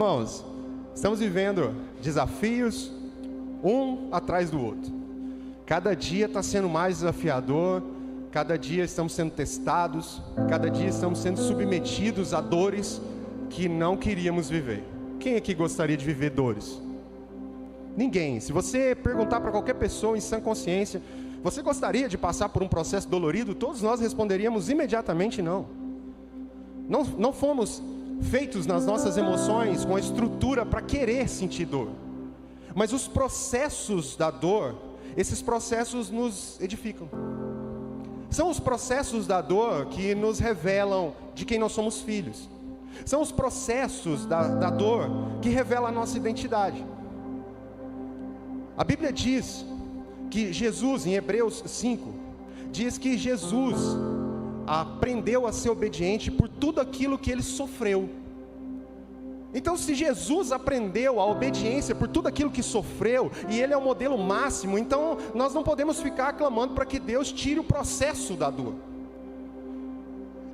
Irmãos, estamos vivendo desafios um atrás do outro. Cada dia está sendo mais desafiador, cada dia estamos sendo testados, cada dia estamos sendo submetidos a dores que não queríamos viver. Quem aqui gostaria de viver dores? Ninguém. Se você perguntar para qualquer pessoa em sã consciência, você gostaria de passar por um processo dolorido? Todos nós responderíamos imediatamente não. Não fomos feitos nas nossas emoções com a estrutura para querer sentir dor. Mas os processos da dor, esses processos nos edificam. São os processos da dor que nos revelam de quem nós somos filhos. São os processos da dor que revelam a nossa identidade. A Bíblia diz que Jesus, em Hebreus 5, diz que Jesus aprendeu a ser obediente por tudo aquilo que ele sofreu. Então, se Jesus aprendeu a obediência por tudo aquilo que sofreu, e ele é o modelo máximo, então nós não podemos ficar clamando para que Deus tire o processo da dor.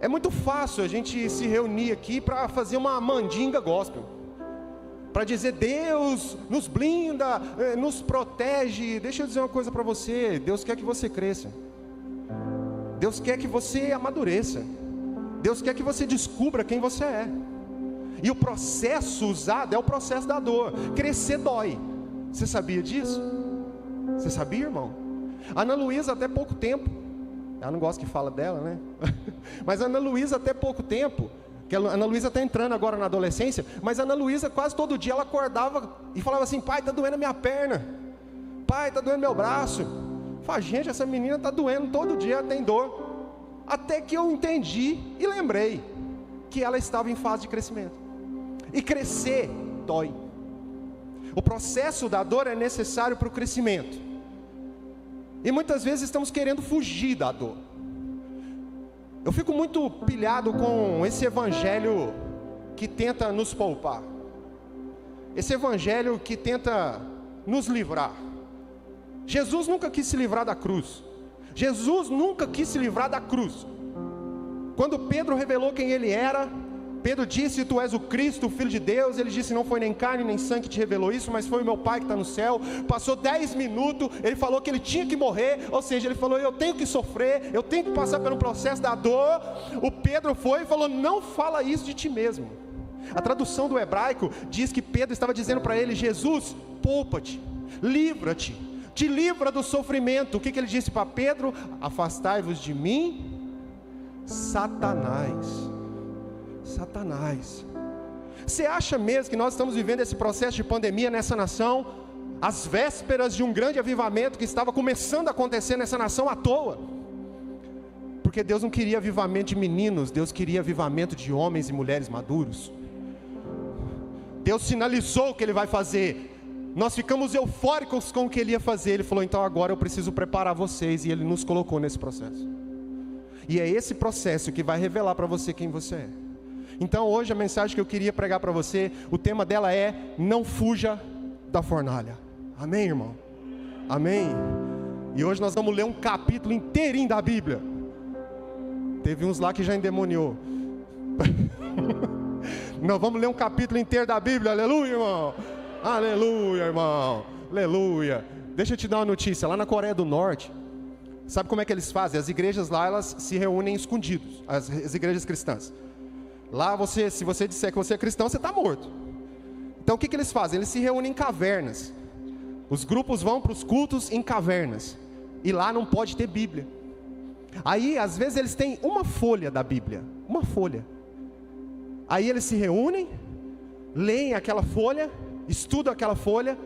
É muito fácil a gente se reunir aqui para fazer uma mandinga gospel, para dizer Deus nos blinda, nos protege. Deixa eu dizer uma coisa para você: Deus quer que você cresça, Deus quer que você amadureça, Deus quer que você descubra quem você é. E o processo usado é o processo da dor. Crescer dói. Você sabia disso? Você sabia, irmão? A Ana Luísa até pouco tempo, ela não gosta que fala dela, né? Mas a Ana Luísa até pouco tempo, que a Ana Luísa está entrando agora na adolescência, mas a Ana Luísa quase todo dia ela acordava e falava assim: pai, está doendo a minha perna, pai, está doendo meu braço. Eu falei: gente, essa menina está doendo todo dia, ela tem dor. Até que eu entendi e lembrei que ela estava em fase de crescimento. E crescer dói. O processo da dor é necessário para o crescimento. E muitas vezes estamos querendo fugir da dor. Eu fico muito pilhado com esse evangelho que tenta nos poupar. Esse evangelho que tenta nos livrar. Jesus nunca quis se livrar da cruz. Jesus nunca quis se livrar da cruz. Quando Pedro revelou quem ele era, Pedro disse: tu és o Cristo, o Filho de Deus. Ele disse: não foi nem carne nem sangue que te revelou isso, mas foi o meu Pai que está no céu. Passou 10 minutos, ele falou que ele tinha que morrer. Ou seja, ele falou: eu tenho que sofrer, eu tenho que passar pelo processo da dor. O Pedro foi e falou: não fala isso de ti mesmo. A tradução do hebraico diz que Pedro estava dizendo para ele: Jesus, poupa-te, livra-te, te livra do sofrimento. O que ele disse para Pedro? Afastai-vos de mim, Satanás. Satanás. Você acha mesmo que nós estamos vivendo esse processo de pandemia nessa nação, às vésperas de um grande avivamento que estava começando a acontecer nessa nação, à toa? Porque Deus não queria avivamento de meninos, Deus queria avivamento de homens e mulheres maduros. Deus sinalizou o que Ele vai fazer. Nós ficamos eufóricos com o que Ele ia fazer. Ele falou: então agora eu preciso preparar vocês. E Ele nos colocou nesse processo. E é esse processo que vai revelar para você quem você é. Então hoje a mensagem que eu queria pregar para você, o tema dela é: não fuja da fornalha. Amém, irmão? Amém? E hoje nós vamos ler um capítulo inteirinho da Bíblia. Teve uns lá que já endemoniou. Nós vamos ler um capítulo inteiro da Bíblia. Aleluia, irmão. Aleluia, irmão. Aleluia. Deixa eu te dar uma notícia. Lá na Coreia do Norte, sabe como é que eles fazem? As igrejas lá, elas se reúnem escondidos. As igrejas cristãs. Lá se você disser que você é cristão, você está morto. Então o que eles fazem? Eles se reúnem em cavernas. Os grupos vão para os cultos em cavernas. E lá não pode ter Bíblia. Aí às vezes eles têm uma folha da Bíblia. Uma folha. Aí eles se reúnem, leem aquela folha, estudam aquela folha.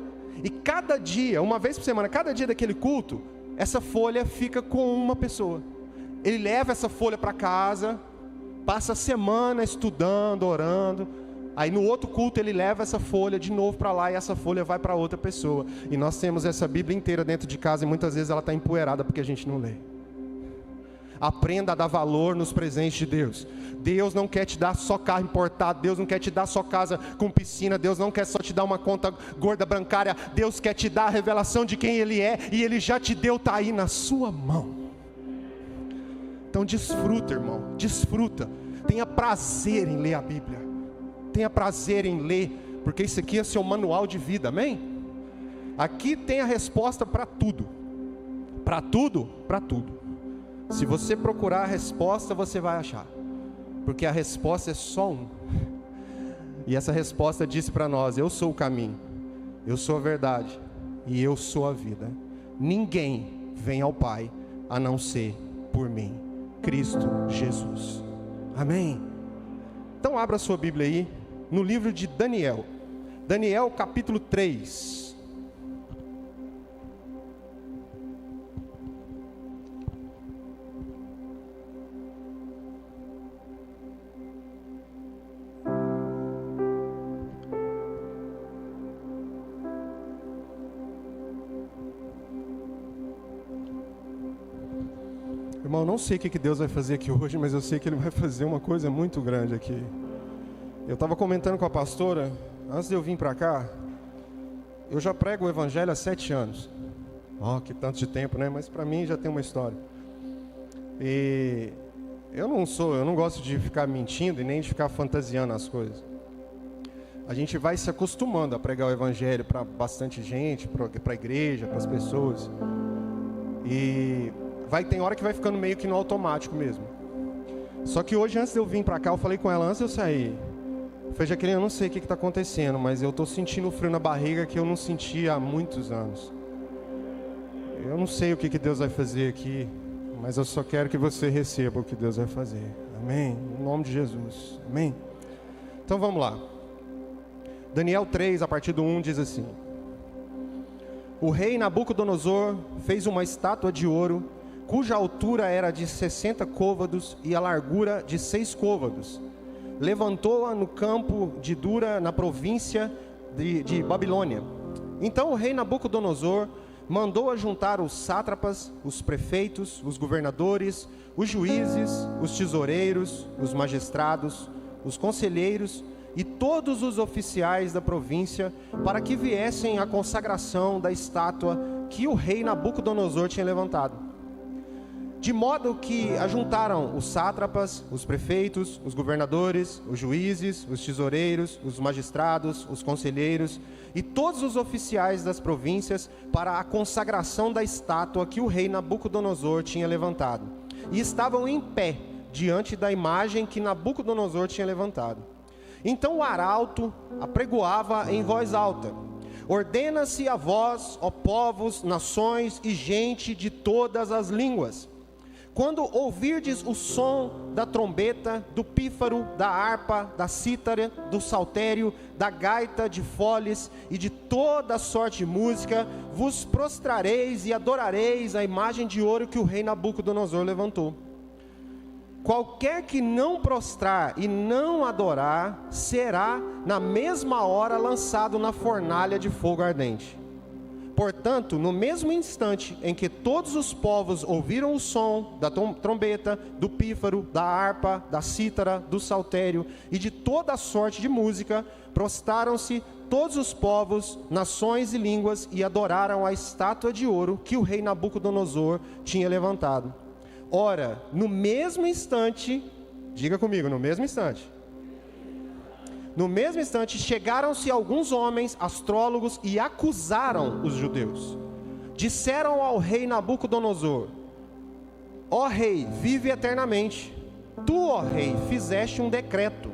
E cada dia, uma vez por semana, cada dia daquele culto, essa folha fica com uma pessoa. Ele leva essa folha para casa, passa a semana estudando, orando. Aí no outro culto ele leva essa folha de novo para lá, e essa folha vai para outra pessoa. E nós temos essa Bíblia inteira dentro de casa, e muitas vezes ela está empoeirada porque a gente não lê. Aprenda a dar valor nos presentes de Deus. Deus não quer te dar só carro importado, Deus não quer te dar só casa com piscina, Deus não quer só te dar uma conta gorda bancária. Deus quer te dar a revelação de quem Ele é, e Ele já te deu, está aí na sua mão. Então desfruta, irmão, desfruta. Tenha prazer em ler a Bíblia. Tenha prazer em ler porque isso aqui é seu manual de vida, amém? Aqui tem a resposta para tudo. Para tudo, para tudo. Se você procurar a resposta, você vai achar. Porque a resposta é só um. E essa resposta disse para nós: eu sou o caminho, eu sou a verdade e eu sou a vida. Ninguém vem ao Pai a não ser por mim, Cristo Jesus. Amém? Então abra sua Bíblia aí, no livro de Daniel. Daniel capítulo 3. Irmão, não sei o que Deus vai fazer aqui hoje, mas eu sei que Ele vai fazer uma coisa muito grande aqui. Eu estava comentando com a pastora, antes de eu vir para cá, eu já prego o Evangelho há 7 anos. Que tanto de tempo, né? Mas para mim já tem uma história. E eu não gosto de ficar mentindo e nem de ficar fantasiando as coisas. A gente vai se acostumando a pregar o Evangelho para bastante gente, para a igreja, para as pessoas. E tem hora que vai ficando meio que no automático mesmo. Só que hoje, antes de eu vir para cá, eu falei com ela antes de eu sair. Eu falei: Jaqueline, eu não sei o que está acontecendo, mas eu estou sentindo um frio na barriga que eu não sentia há muitos anos. Eu não sei o que Deus vai fazer aqui, mas eu só quero que você receba o que Deus vai fazer. Amém? Em nome de Jesus. Amém? Então vamos lá. Daniel 3, a partir do 1, diz assim: o rei Nabucodonosor fez uma estátua de ouro, cuja altura era de 60 côvados e a largura de 6 côvados. Levantou-a no campo de Dura, na província de Babilônia. Então o rei Nabucodonosor mandou ajuntar os sátrapas, os prefeitos, os governadores, os juízes, os tesoureiros, os magistrados, os conselheiros e todos os oficiais da província, para que viessem à consagração da estátua que o rei Nabucodonosor tinha levantado. De modo que ajuntaram os sátrapas, os prefeitos, os governadores, os juízes, os tesoureiros, os magistrados, os conselheiros e todos os oficiais das províncias para a consagração da estátua que o rei Nabucodonosor tinha levantado. E estavam em pé diante da imagem que Nabucodonosor tinha levantado. Então o arauto apregoava em voz alta: ordena-se a vós, ó povos, nações e gente de todas as línguas, quando ouvirdes o som da trombeta, do pífaro, da harpa, da cítara, do saltério, da gaita de foles e de toda sorte de música, vos prostrareis e adorareis a imagem de ouro que o rei Nabucodonosor levantou. Qualquer que não prostrar e não adorar, será na mesma hora lançado na fornalha de fogo ardente. Portanto, no mesmo instante em que todos os povos ouviram o som da trombeta, do pífaro, da harpa, da cítara, do saltério e de toda a sorte de música, prostraram-se todos os povos, nações e línguas e adoraram a estátua de ouro que o rei Nabucodonosor tinha levantado. Ora, no mesmo instante, diga comigo, no mesmo instante. No mesmo instante, chegaram-se alguns homens astrólogos e acusaram os judeus. Disseram ao rei Nabucodonosor: ó rei, vive eternamente. Tu, ó rei, fizeste um decreto,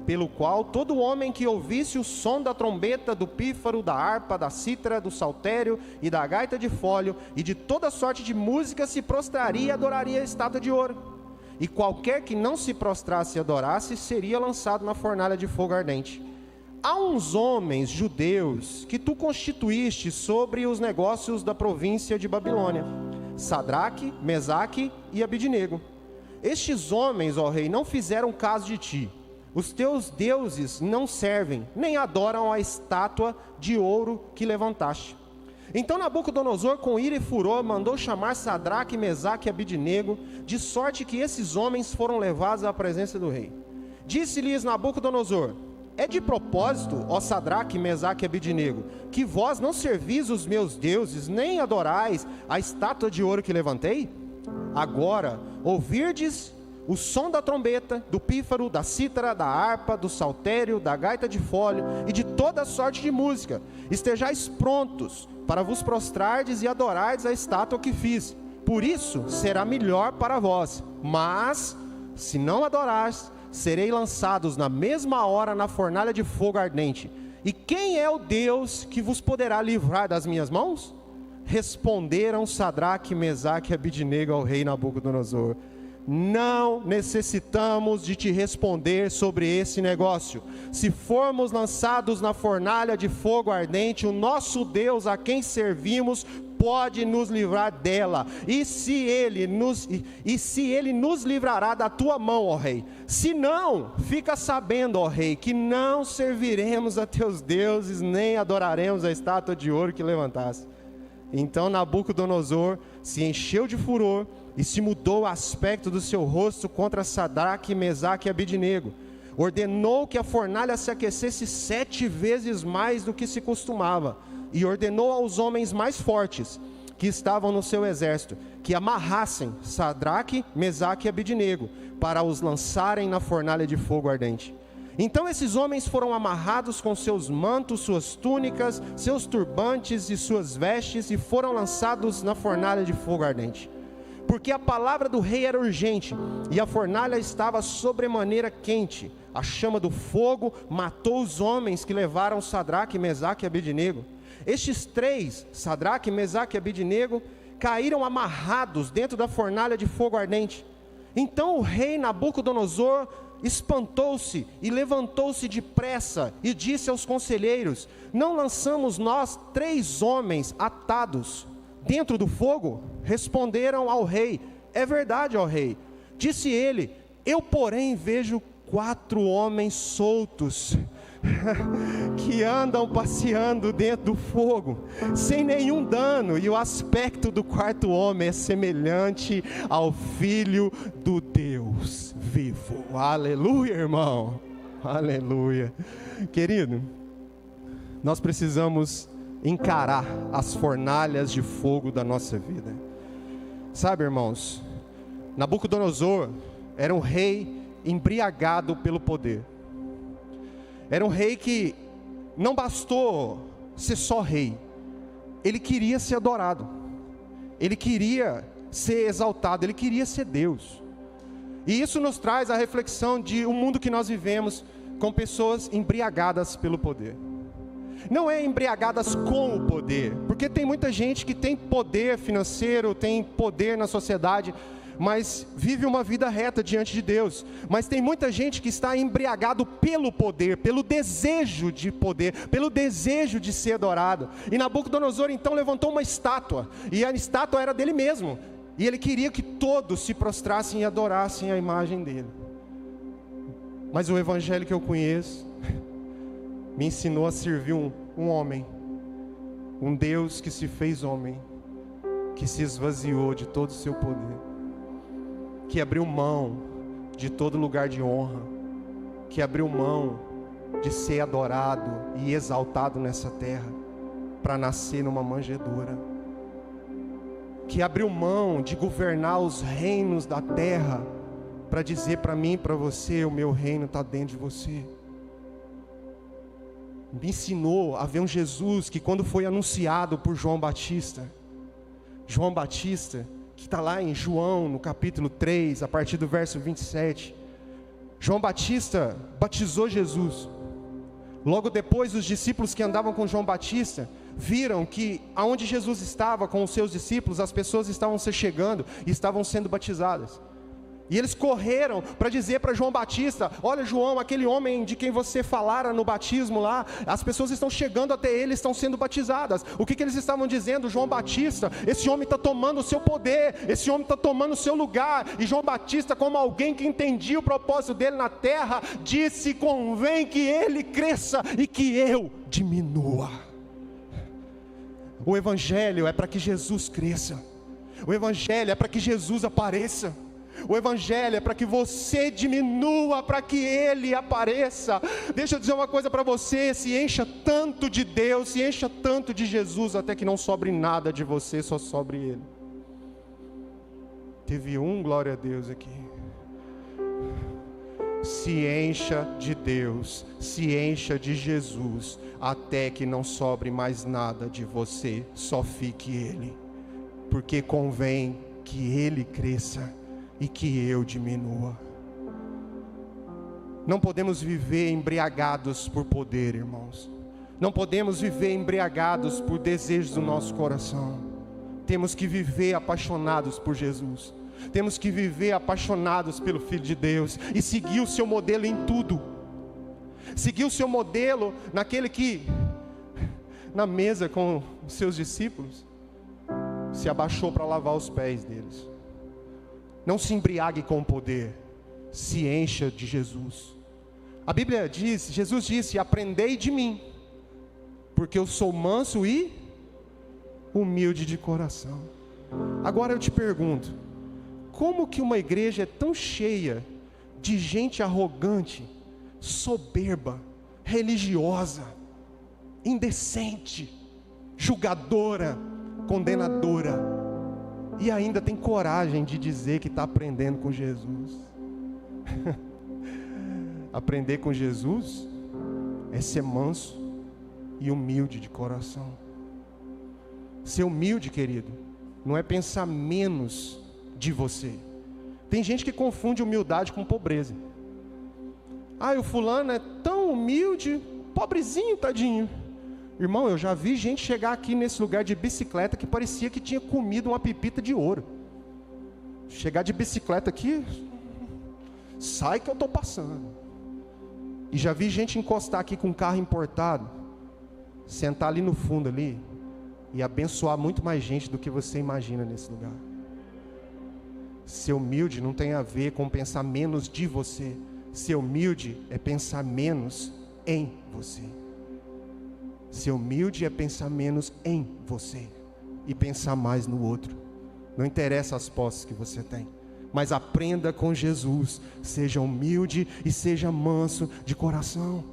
pelo qual todo homem que ouvisse o som da trombeta, do pífaro, da harpa, da cítara, do saltério e da gaita de fólio e de toda sorte de música se prostraria e adoraria a estátua de ouro. E qualquer que não se prostrasse e adorasse, seria lançado na fornalha de fogo ardente. Há uns homens judeus que tu constituíste sobre os negócios da província de Babilônia: Sadraque, Mesaque e Abidnego. Estes homens, ó rei, não fizeram caso de ti. Os teus deuses não servem, nem adoram a estátua de ouro que levantaste. Então Nabucodonosor, com ira e furor, mandou chamar Sadraque, Mesaque e Abidnego, de sorte que esses homens foram levados à presença do rei. Disse-lhes Nabucodonosor: é de propósito, ó Sadraque, Mesaque e Abidnego, que vós não servis os meus deuses, nem adorais a estátua de ouro que levantei? Agora, ouvirdes o som da trombeta, do pífaro, da cítara, da harpa, do saltério, da gaita de fole e de toda sorte de música. Estejais prontos para vos prostrardes e adorardes a estátua que fiz. Por isso será melhor para vós. Mas, se não adorares, serei lançados na mesma hora na fornalha de fogo ardente. E quem é o Deus que vos poderá livrar das minhas mãos? Responderam Sadraque, Mesaque e Abidnego ao rei Nabucodonosor: não necessitamos de te responder sobre esse negócio. Se formos lançados na fornalha de fogo ardente, o nosso Deus a quem servimos pode nos livrar dela. E se ele nos livrará da tua mão, ó rei. Se não, fica sabendo, ó rei, que não serviremos a teus deuses, nem adoraremos a estátua de ouro que levantaste. Então Nabucodonosor se encheu de furor e se mudou o aspecto do seu rosto contra Sadraque, Mesaque e Abidnego. Ordenou que a fornalha se aquecesse 7 vezes mais do que se costumava, e ordenou aos homens mais fortes que estavam no seu exército que amarrassem Sadraque, Mesaque e Abidnego para os lançarem na fornalha de fogo ardente. Então esses homens foram amarrados com seus mantos, suas túnicas, seus turbantes e suas vestes, e foram lançados na fornalha de fogo ardente. Porque a palavra do rei era urgente, e a fornalha estava sobremaneira quente. A chama do fogo matou os homens que levaram Sadraque, Mesaque e Abidnego. Estes 3, Sadraque, Mesaque e Abidnego, caíram amarrados dentro da fornalha de fogo ardente. Então o rei Nabucodonosor espantou-se e levantou-se depressa e disse aos conselheiros: não lançamos nós 3 homens atados dentro do fogo? Responderam ao rei: é verdade, ó rei. Disse ele: eu porém vejo 4 homens soltos que andam passeando dentro do fogo, sem nenhum dano, e o aspecto do 4º homem é semelhante ao Filho do Deus vivo. Aleluia, irmão, aleluia. Querido, nós precisamos encarar as fornalhas de fogo da nossa vida. Sabe, irmãos, Nabucodonosor era um rei embriagado pelo poder. Era um rei que não bastou ser só rei, ele queria ser adorado, ele queria ser exaltado, ele queria ser Deus. E isso nos traz a reflexão de um mundo que nós vivemos com pessoas embriagadas pelo poder. Não é embriagadas com o poder, porque tem muita gente que tem poder financeiro, tem poder na sociedade, mas vive uma vida reta diante de Deus. Mas tem muita gente que está embriagado pelo poder, pelo desejo de poder, pelo desejo de ser adorado. E Nabucodonosor então levantou uma estátua, e a estátua era dele mesmo, e ele queria que todos se prostrassem e adorassem a imagem dele. Mas o evangelho que eu conheço me ensinou a servir um homem, um Deus que se fez homem, que se esvaziou de todo o seu poder, que abriu mão de todo lugar de honra, que abriu mão de ser adorado e exaltado nessa terra, para nascer numa manjedoura, que abriu mão de governar os reinos da terra, para dizer para mim e para você: o meu reino está dentro de você. Me ensinou a ver um Jesus que, quando foi anunciado por João Batista, que está lá em João, no capítulo 3, a partir do verso 27, João Batista batizou Jesus. Logo depois, os discípulos que andavam com João Batista viram que aonde Jesus estava com os seus discípulos, as pessoas estavam se chegando e estavam sendo batizadas. E eles correram para dizer para João Batista: olha, João, aquele homem de quem você falara no batismo lá, as pessoas estão chegando até ele, estão sendo batizadas. O que eles estavam dizendo? João Batista, esse homem está tomando o seu poder, esse homem está tomando o seu lugar. E João Batista, como alguém que entendia o propósito dele na terra, disse: convém que ele cresça e que eu diminua. O evangelho é para que Jesus cresça, o evangelho é para que Jesus apareça, o evangelho é para que você diminua, para que ele apareça. Deixa eu dizer uma coisa para você: se encha tanto de Deus, se encha tanto de Jesus, até que não sobre nada de você, só sobre ele. Teve glória a Deus aqui. Se encha de Deus, se encha de Jesus, até que não sobre mais nada de você, só fique Ele. Porque convém que Ele cresça e que eu diminua. Não podemos viver embriagados por poder, irmãos. Não podemos viver embriagados por desejos do nosso coração. Temos que viver apaixonados por Jesus. Temos que viver apaixonados pelo Filho de Deus e seguir o seu modelo em tudo. Seguir o seu modelo naquele que, na mesa com os seus discípulos, se abaixou para lavar os pés deles. Não se embriague com o poder, se encha de Jesus. A Bíblia diz, Jesus disse: aprendei de mim, porque eu sou manso e humilde de coração. Agora eu te pergunto, como que uma igreja é tão cheia de gente arrogante, soberba, religiosa, indecente, julgadora, condenadora, e ainda tem coragem de dizer que está aprendendo com Jesus? Aprender com Jesus é ser manso e humilde de coração. Ser humilde, querido, não é pensar menos de você. Tem gente que confunde humildade com pobreza. Ah, o fulano é tão humilde, pobrezinho, tadinho. Irmão, eu já vi gente chegar aqui nesse lugar de bicicleta que parecia que tinha comido uma pepita de ouro. Chegar de bicicleta aqui, sai que eu estou passando. E já vi gente encostar aqui com um carro importado, sentar ali no fundo ali, e abençoar muito mais gente do que você imagina nesse lugar. Ser humilde não tem a ver com pensar menos de você. Ser humilde é pensar menos em você. Ser humilde é pensar menos em você e pensar mais no outro. Não interessa as posses que você tem, mas aprenda com Jesus. Seja humilde e seja manso de coração.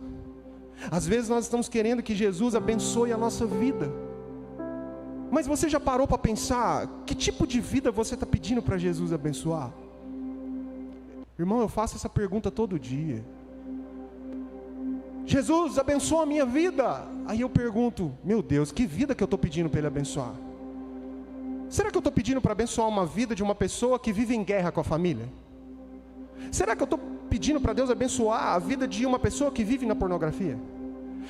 Às vezes nós estamos querendo que Jesus abençoe a nossa vida, mas você já parou para pensar que tipo de vida você está pedindo para Jesus abençoar? Irmão, eu faço essa pergunta todo dia. Jesus, abençoa a minha vida. Aí eu pergunto, meu Deus, que vida que eu estou pedindo para Ele abençoar? Será que eu estou pedindo para abençoar uma vida de uma pessoa que vive em guerra com a família? Será que eu estou pedindo para Deus abençoar a vida de uma pessoa que vive na pornografia?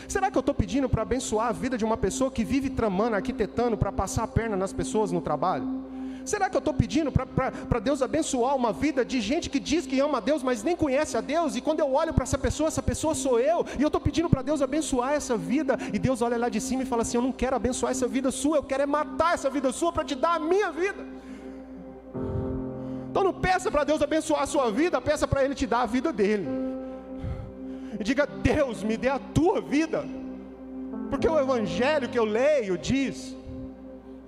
Será que eu estou pedindo para abençoar a vida de uma pessoa que vive tramando, arquitetando para passar a perna nas pessoas no trabalho? Será que eu estou pedindo para Deus abençoar uma vida de gente que diz que ama a Deus, mas nem conhece a Deus? E quando eu olho para essa pessoa sou eu, e eu estou pedindo para Deus abençoar essa vida, e Deus olha lá de cima e fala assim: eu não quero abençoar essa vida sua, eu quero é matar essa vida sua para te dar a minha vida. Então não peça para Deus abençoar a sua vida, peça para Ele te dar a vida dele. E diga: Deus, me dê a tua vida, porque o evangelho que eu leio diz: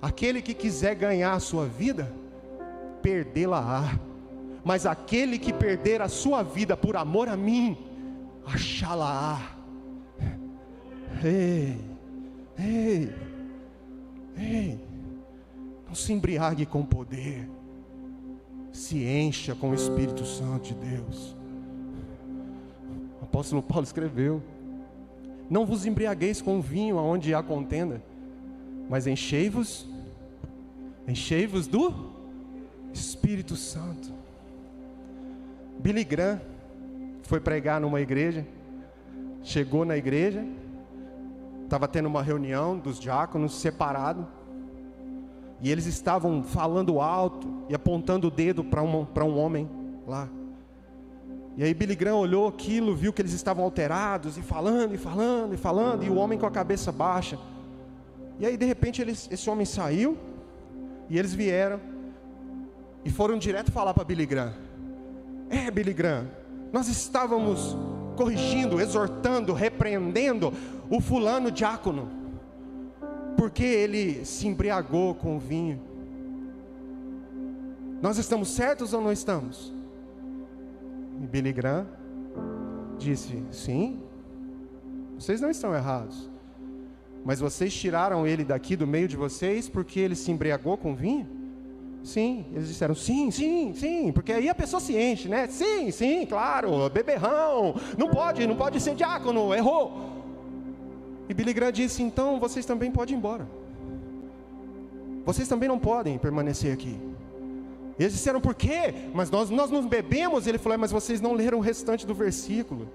aquele que quiser ganhar a sua vida, perdê-la-á. Mas aquele que perder a sua vida por amor a mim, achá-la-á. Ei, não se embriague com poder, se encha com o Espírito Santo de Deus. O apóstolo Paulo escreveu: não vos embriagueis com vinho aonde há contenda, mas enchei-vos do Espírito Santo. Billy Graham foi pregar numa igreja, chegou na igreja, estava tendo uma reunião dos diáconos separado, e eles estavam falando alto e apontando o dedo para um homem lá. E aí Billy Graham olhou aquilo, viu que eles estavam alterados, e falando, e o homem com a cabeça baixa. E aí de repente esse homem saiu, e eles vieram, e foram direto falar para Billy Graham: Billy Graham, nós estávamos corrigindo, exortando, repreendendo o fulano diácono, porque ele se embriagou com o vinho. Nós estamos certos ou não estamos? E Billy Graham disse: sim, vocês não estão errados, mas vocês tiraram ele daqui do meio de vocês porque ele se embriagou com vinho? Sim, eles disseram sim, sim, sim, porque aí a pessoa se enche, né? Sim, sim, claro, beberrão, não pode ser diácono, errou. E Billy Graham disse, então vocês também podem ir embora. Vocês também não podem permanecer aqui. E eles disseram, por quê? Mas nós não bebemos. Ele falou, mas vocês não leram o restante do versículo.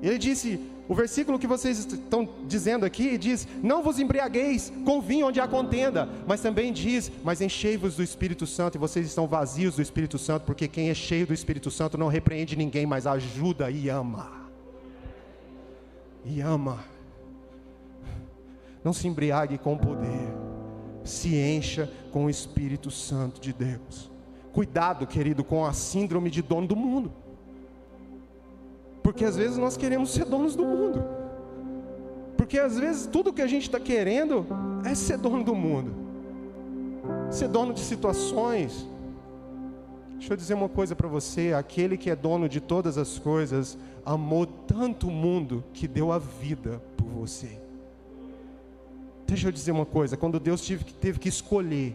Ele disse, o versículo que vocês estão dizendo aqui diz, não vos embriagueis com vinho onde há contenda, mas também diz, mas enchei-vos do Espírito Santo, e vocês estão vazios do Espírito Santo, porque quem é cheio do Espírito Santo não repreende ninguém, mas ajuda e ama. E ama. Não se embriague com o poder, se encha com o Espírito Santo de Deus. Cuidado, querido, com a síndrome de dono do mundo. Porque às vezes nós queremos ser donos do mundo. Porque às vezes tudo que a gente está querendo é ser dono do mundo. Ser dono de situações. Deixa eu dizer uma coisa para você. Aquele que é dono de todas as coisas amou tanto o mundo que deu a vida por você. Deixa eu dizer uma coisa. Quando Deus teve que escolher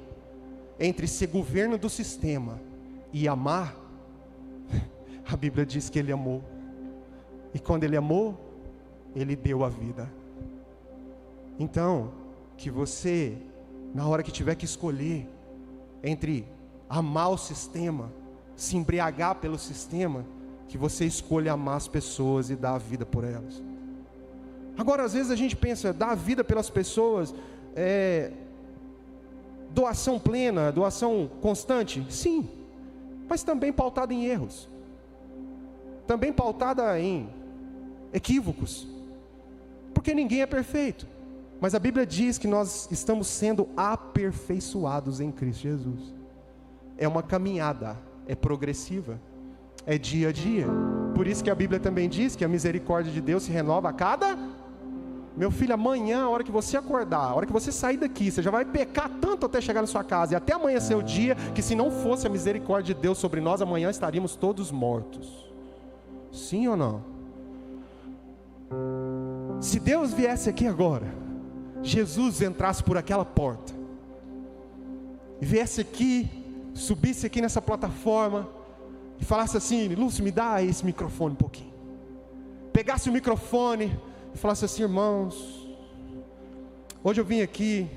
entre ser governo do sistema e amar, a Bíblia diz que Ele amou. E quando Ele amou, Ele deu a vida. Então, que você, na hora que tiver que escolher entre amar o sistema, se embriagar pelo sistema, que você escolha amar as pessoas e dar a vida por elas. Agora, às vezes a gente pensa, dar a vida pelas pessoas, doação plena, doação constante, sim, mas também pautada em erros. Também pautada em equívocos, porque ninguém é perfeito, mas a Bíblia diz que nós estamos sendo aperfeiçoados em Cristo Jesus. É uma caminhada, é progressiva, é dia a dia. Por isso que a Bíblia também diz que a misericórdia de Deus se renova a cada... Meu filho, amanhã, a hora que você acordar, a hora que você sair daqui, você já vai pecar tanto até chegar na sua casa, e até amanhecer o dia, que se não fosse a misericórdia de Deus sobre nós, amanhã estaríamos todos mortos. Sim ou não? Se Deus viesse aqui agora, Jesus entrasse por aquela porta, e viesse aqui, subisse aqui nessa plataforma, e falasse assim, Lúcio, me dá esse microfone um pouquinho. Pegasse o microfone, e falasse assim, irmãos, hoje eu vim aqui,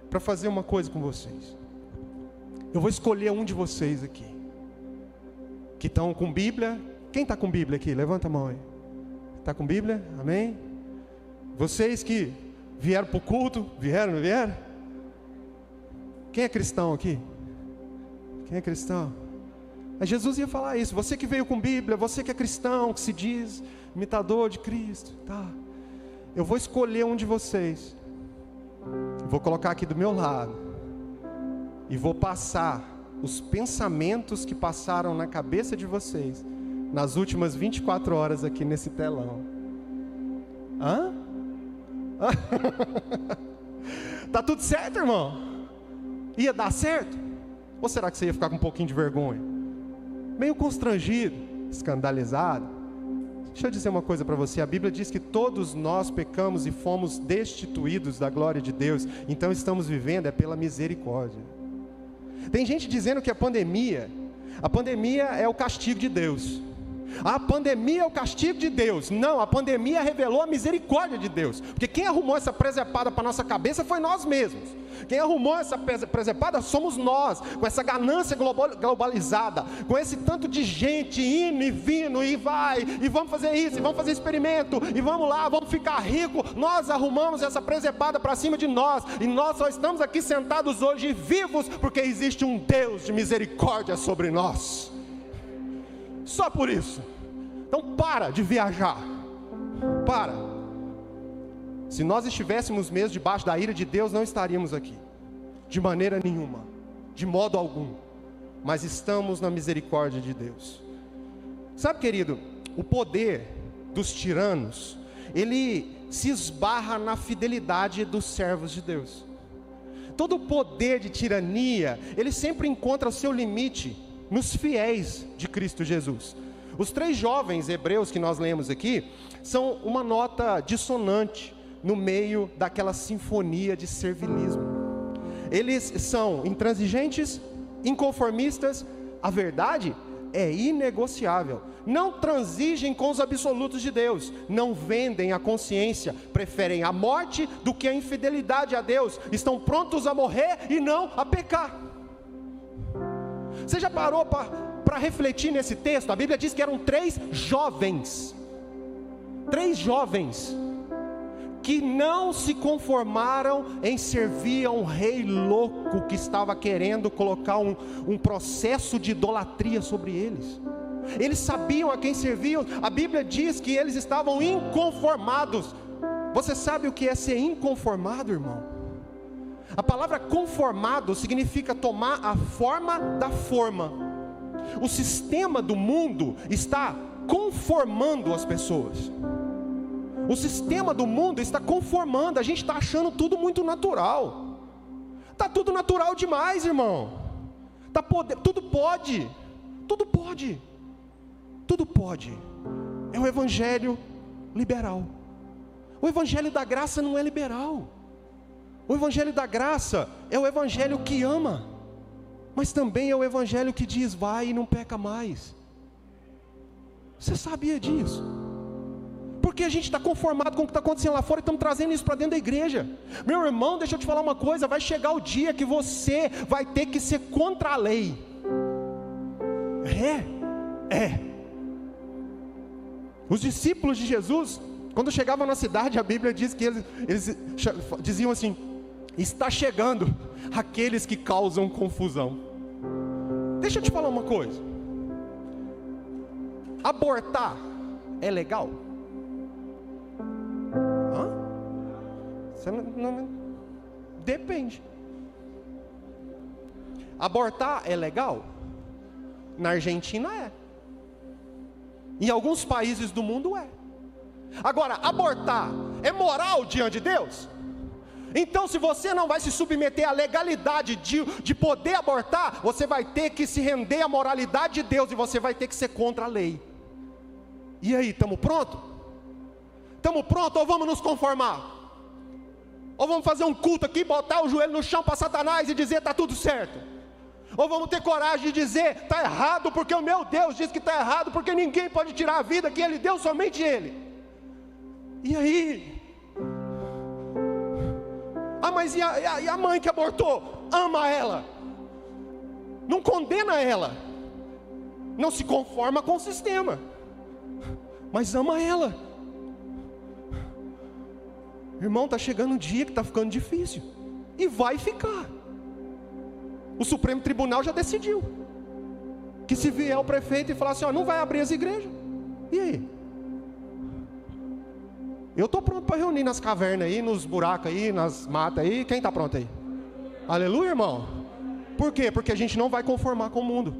para fazer uma coisa com vocês. Eu vou escolher um de vocês aqui, que estão com Bíblia. Quem está com Bíblia aqui? Levanta a mão aí. Está com Bíblia? Amém? Vocês que vieram para o culto, vieram, não vieram? Quem é cristão aqui? Quem é cristão? Mas Jesus ia falar isso, você que veio com Bíblia, você que é cristão, que se diz imitador de Cristo, tá? Eu vou escolher um de vocês, vou colocar aqui do meu lado, e vou passar os pensamentos que passaram na cabeça de vocês, nas últimas 24 horas aqui nesse telão. Hã? Tá tudo certo, irmão? Ia dar certo? Ou será que você ia ficar com um pouquinho de vergonha? Meio constrangido, escandalizado? Deixa eu dizer uma coisa para você, a Bíblia diz que todos nós pecamos e fomos destituídos da glória de Deus, então estamos vivendo pela misericórdia. Tem gente dizendo que a pandemia é o castigo de Deus. A pandemia é o castigo de Deus. Não, a pandemia revelou a misericórdia de Deus. Porque quem arrumou essa presepada para a nossa cabeça foi nós mesmos. Quem arrumou essa presepada somos nós. Com essa ganância globalizada, com esse tanto de gente indo e vindo, e vai, e vamos fazer isso, e vamos fazer experimento, e vamos lá, vamos ficar rico. Nós arrumamos essa presepada para cima de nós, e nós só estamos aqui sentados hoje vivos, porque existe um Deus de misericórdia sobre nós. Só por isso. Então para de viajar. Para. Se nós estivéssemos mesmo debaixo da ira de Deus, não estaríamos aqui. De maneira nenhuma. De modo algum. Mas estamos na misericórdia de Deus. Sabe, querido, o poder dos tiranos, ele se esbarra na fidelidade dos servos de Deus. Todo o poder de tirania, ele sempre encontra o seu limite nos fiéis de Cristo Jesus. Os 3 jovens hebreus que nós lemos aqui são uma nota dissonante no meio daquela sinfonia de servilismo. eles são intransigentes, inconformistas. A verdade é inegociável. Não transigem com os absolutos de Deus. Não vendem a consciência. Preferem a morte do que a infidelidade a Deus. Estão prontos a morrer e não a pecar. Você já parou para refletir nesse texto? A Bíblia diz que eram 3 jovens. 3 jovens que não se conformaram em servir a um rei louco que estava querendo colocar um processo de idolatria sobre eles. Eles sabiam a quem serviam. A Bíblia diz que eles estavam inconformados. Você sabe o que é ser inconformado, irmão? A palavra conformado significa tomar a forma da forma. O sistema do mundo está conformando as pessoas. O sistema do mundo está conformando. A gente está achando tudo muito natural. Está tudo natural demais, irmão. Tudo pode. Tudo pode. Tudo pode. É o evangelho liberal. O evangelho da graça não é liberal. O evangelho da graça é o evangelho que ama, mas também é o evangelho que diz: vai e não peca mais. Você sabia disso? Porque a gente está conformado com o que está acontecendo lá fora e estamos trazendo isso para dentro da igreja. Meu irmão, deixa eu te falar uma coisa: vai chegar o dia que você vai ter que ser contra a lei. Os discípulos de Jesus, quando chegavam na cidade, a Bíblia diz que eles diziam assim: está chegando aqueles que causam confusão. Deixa eu te falar uma coisa: abortar é legal? Depende. Abortar é legal? Na Argentina é. Em alguns países do mundo é. Agora, abortar é moral diante de Deus? Então, se você não vai se submeter à legalidade de poder abortar, você vai ter que se render à moralidade de Deus, e você vai ter que ser contra a lei. E aí, estamos prontos? Estamos prontos, ou vamos nos conformar? Ou vamos fazer um culto aqui, botar o joelho no chão para Satanás e dizer: está tudo certo? Ou vamos ter coragem de dizer: está errado, porque o meu Deus diz que está errado, porque ninguém pode tirar a vida que Ele deu, somente Ele. E aí? Mas e a mãe que abortou? Ama ela, não condena ela, não se conforma com o sistema, mas ama ela. Irmão, está chegando um dia que está ficando difícil, e vai ficar. O Supremo Tribunal já decidiu que se vier o prefeito e falar assim: não vai abrir as igrejas, e aí? Eu estou pronto para reunir nas cavernas aí, nos buracos aí, nas matas aí. Quem está pronto aí? Aleluia, irmão. Por quê? Porque a gente não vai conformar com o mundo.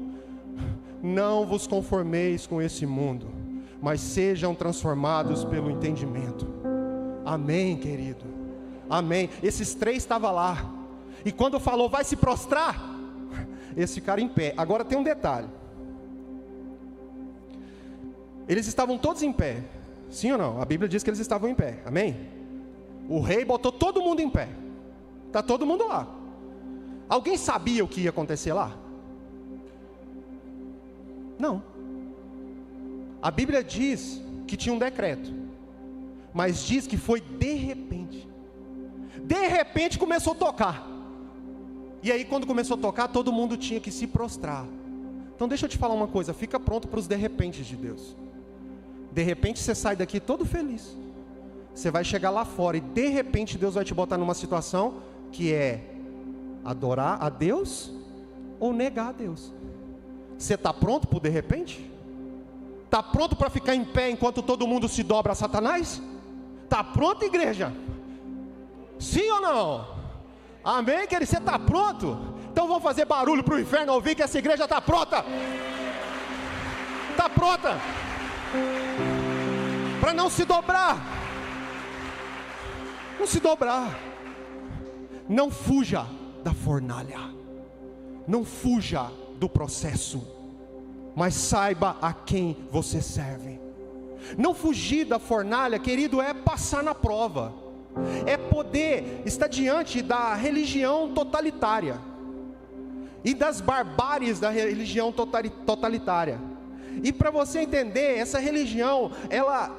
Não vos conformeis com esse mundo, mas sejam transformados pelo entendimento. Amém, querido. Amém. Esses 3 estavam lá, e quando falou: vai se prostrar, eles ficaram em pé. Agora tem um detalhe: eles estavam todos em pé. Sim ou não? A Bíblia diz que eles estavam em pé. Amém? O rei botou todo mundo em pé. Está todo mundo lá. Alguém sabia o que ia acontecer lá? Não. A Bíblia diz que tinha um decreto, mas diz que foi de repente. De repente começou a tocar. E aí, quando começou a tocar, todo mundo tinha que se prostrar. Então deixa eu te falar uma coisa: fica pronto para os de repente de Deus. De repente você sai daqui todo feliz. Você vai chegar lá fora e de repente Deus vai te botar numa situação que é adorar a Deus ou negar a Deus. Você está pronto para o de repente? Está pronto para ficar em pé enquanto todo mundo se dobra a Satanás? Está pronto, igreja? Sim ou não? Amém, querido? Você está pronto? Então vamos fazer barulho para o inferno ouvir que essa igreja está pronta. Está pronta para não se dobrar. Não se dobrar. Não fuja da fornalha. Não fuja do processo, mas saiba a quem você serve. Não fugir da fornalha, querido, é passar na prova. é poder estar diante da religião totalitária e das barbáries da religião totalitária. E para você entender, essa religião, ela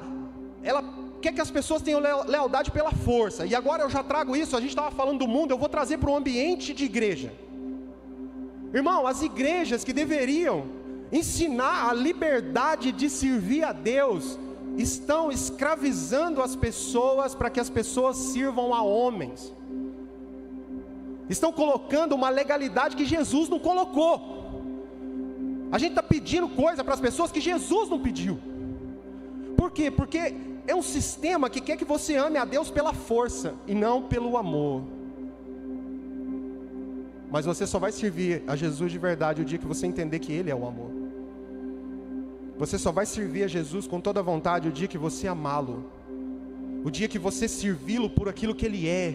quer que as pessoas tenham lealdade pela força. E agora eu já trago isso, a gente estava falando do mundo, eu vou trazer para o ambiente de igreja. Irmão, as igrejas que deveriam ensinar a liberdade de servir a Deus, estão escravizando as pessoas para que as pessoas sirvam a homens. Estão colocando uma legalidade que Jesus não colocou. A gente está pedindo coisa para as pessoas que Jesus não pediu. Por quê? Porque é um sistema que quer que você ame a Deus pela força e não pelo amor. Mas você só vai servir a Jesus de verdade o dia que você entender que Ele é o amor. Você só vai servir a Jesus com toda a vontade o dia que você amá-lo. O dia que você servi-lo por aquilo que Ele é,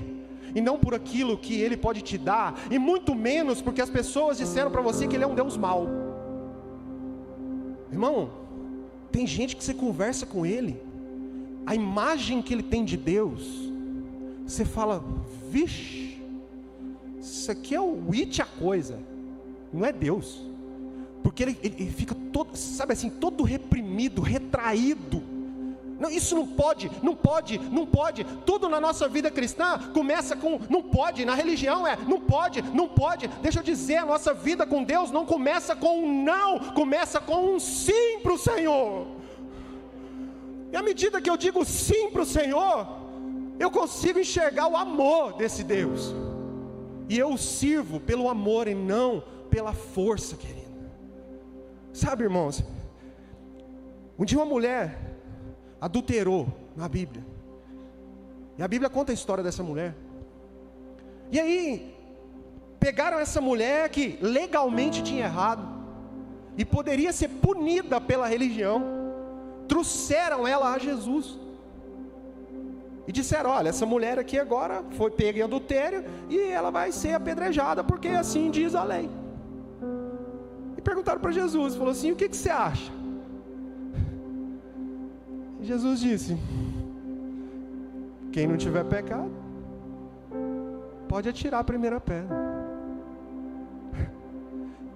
e não por aquilo que Ele pode te dar, e muito menos porque as pessoas disseram para você que Ele é um Deus mau. Irmão, tem gente que você conversa com Ele, a imagem que Ele tem de Deus, você fala, vixe, isso aqui é o it a coisa, não é Deus. Porque ele fica todo, sabe assim, todo reprimido, retraído. Não, isso não pode. Tudo na nossa vida cristã começa com não pode. Na religião não pode. Deixa eu dizer, a nossa vida com Deus não começa com um não, começa com um sim para o Senhor. E à medida que eu digo sim para o Senhor, eu consigo enxergar o amor desse Deus. E eu o sirvo pelo amor e não pela força, querido. Sabe, irmãos, um dia uma mulher adulterou na Bíblia, e a Bíblia conta a história dessa mulher. E aí pegaram essa mulher que legalmente tinha errado e poderia ser punida pela religião, trouxeram ela a Jesus e disseram, olha, essa mulher aqui agora foi pega em adultério e ela vai ser apedrejada, porque assim diz a lei. Perguntaram para Jesus, falou assim, o que você acha? E Jesus disse, quem não tiver pecado, pode atirar a primeira pedra.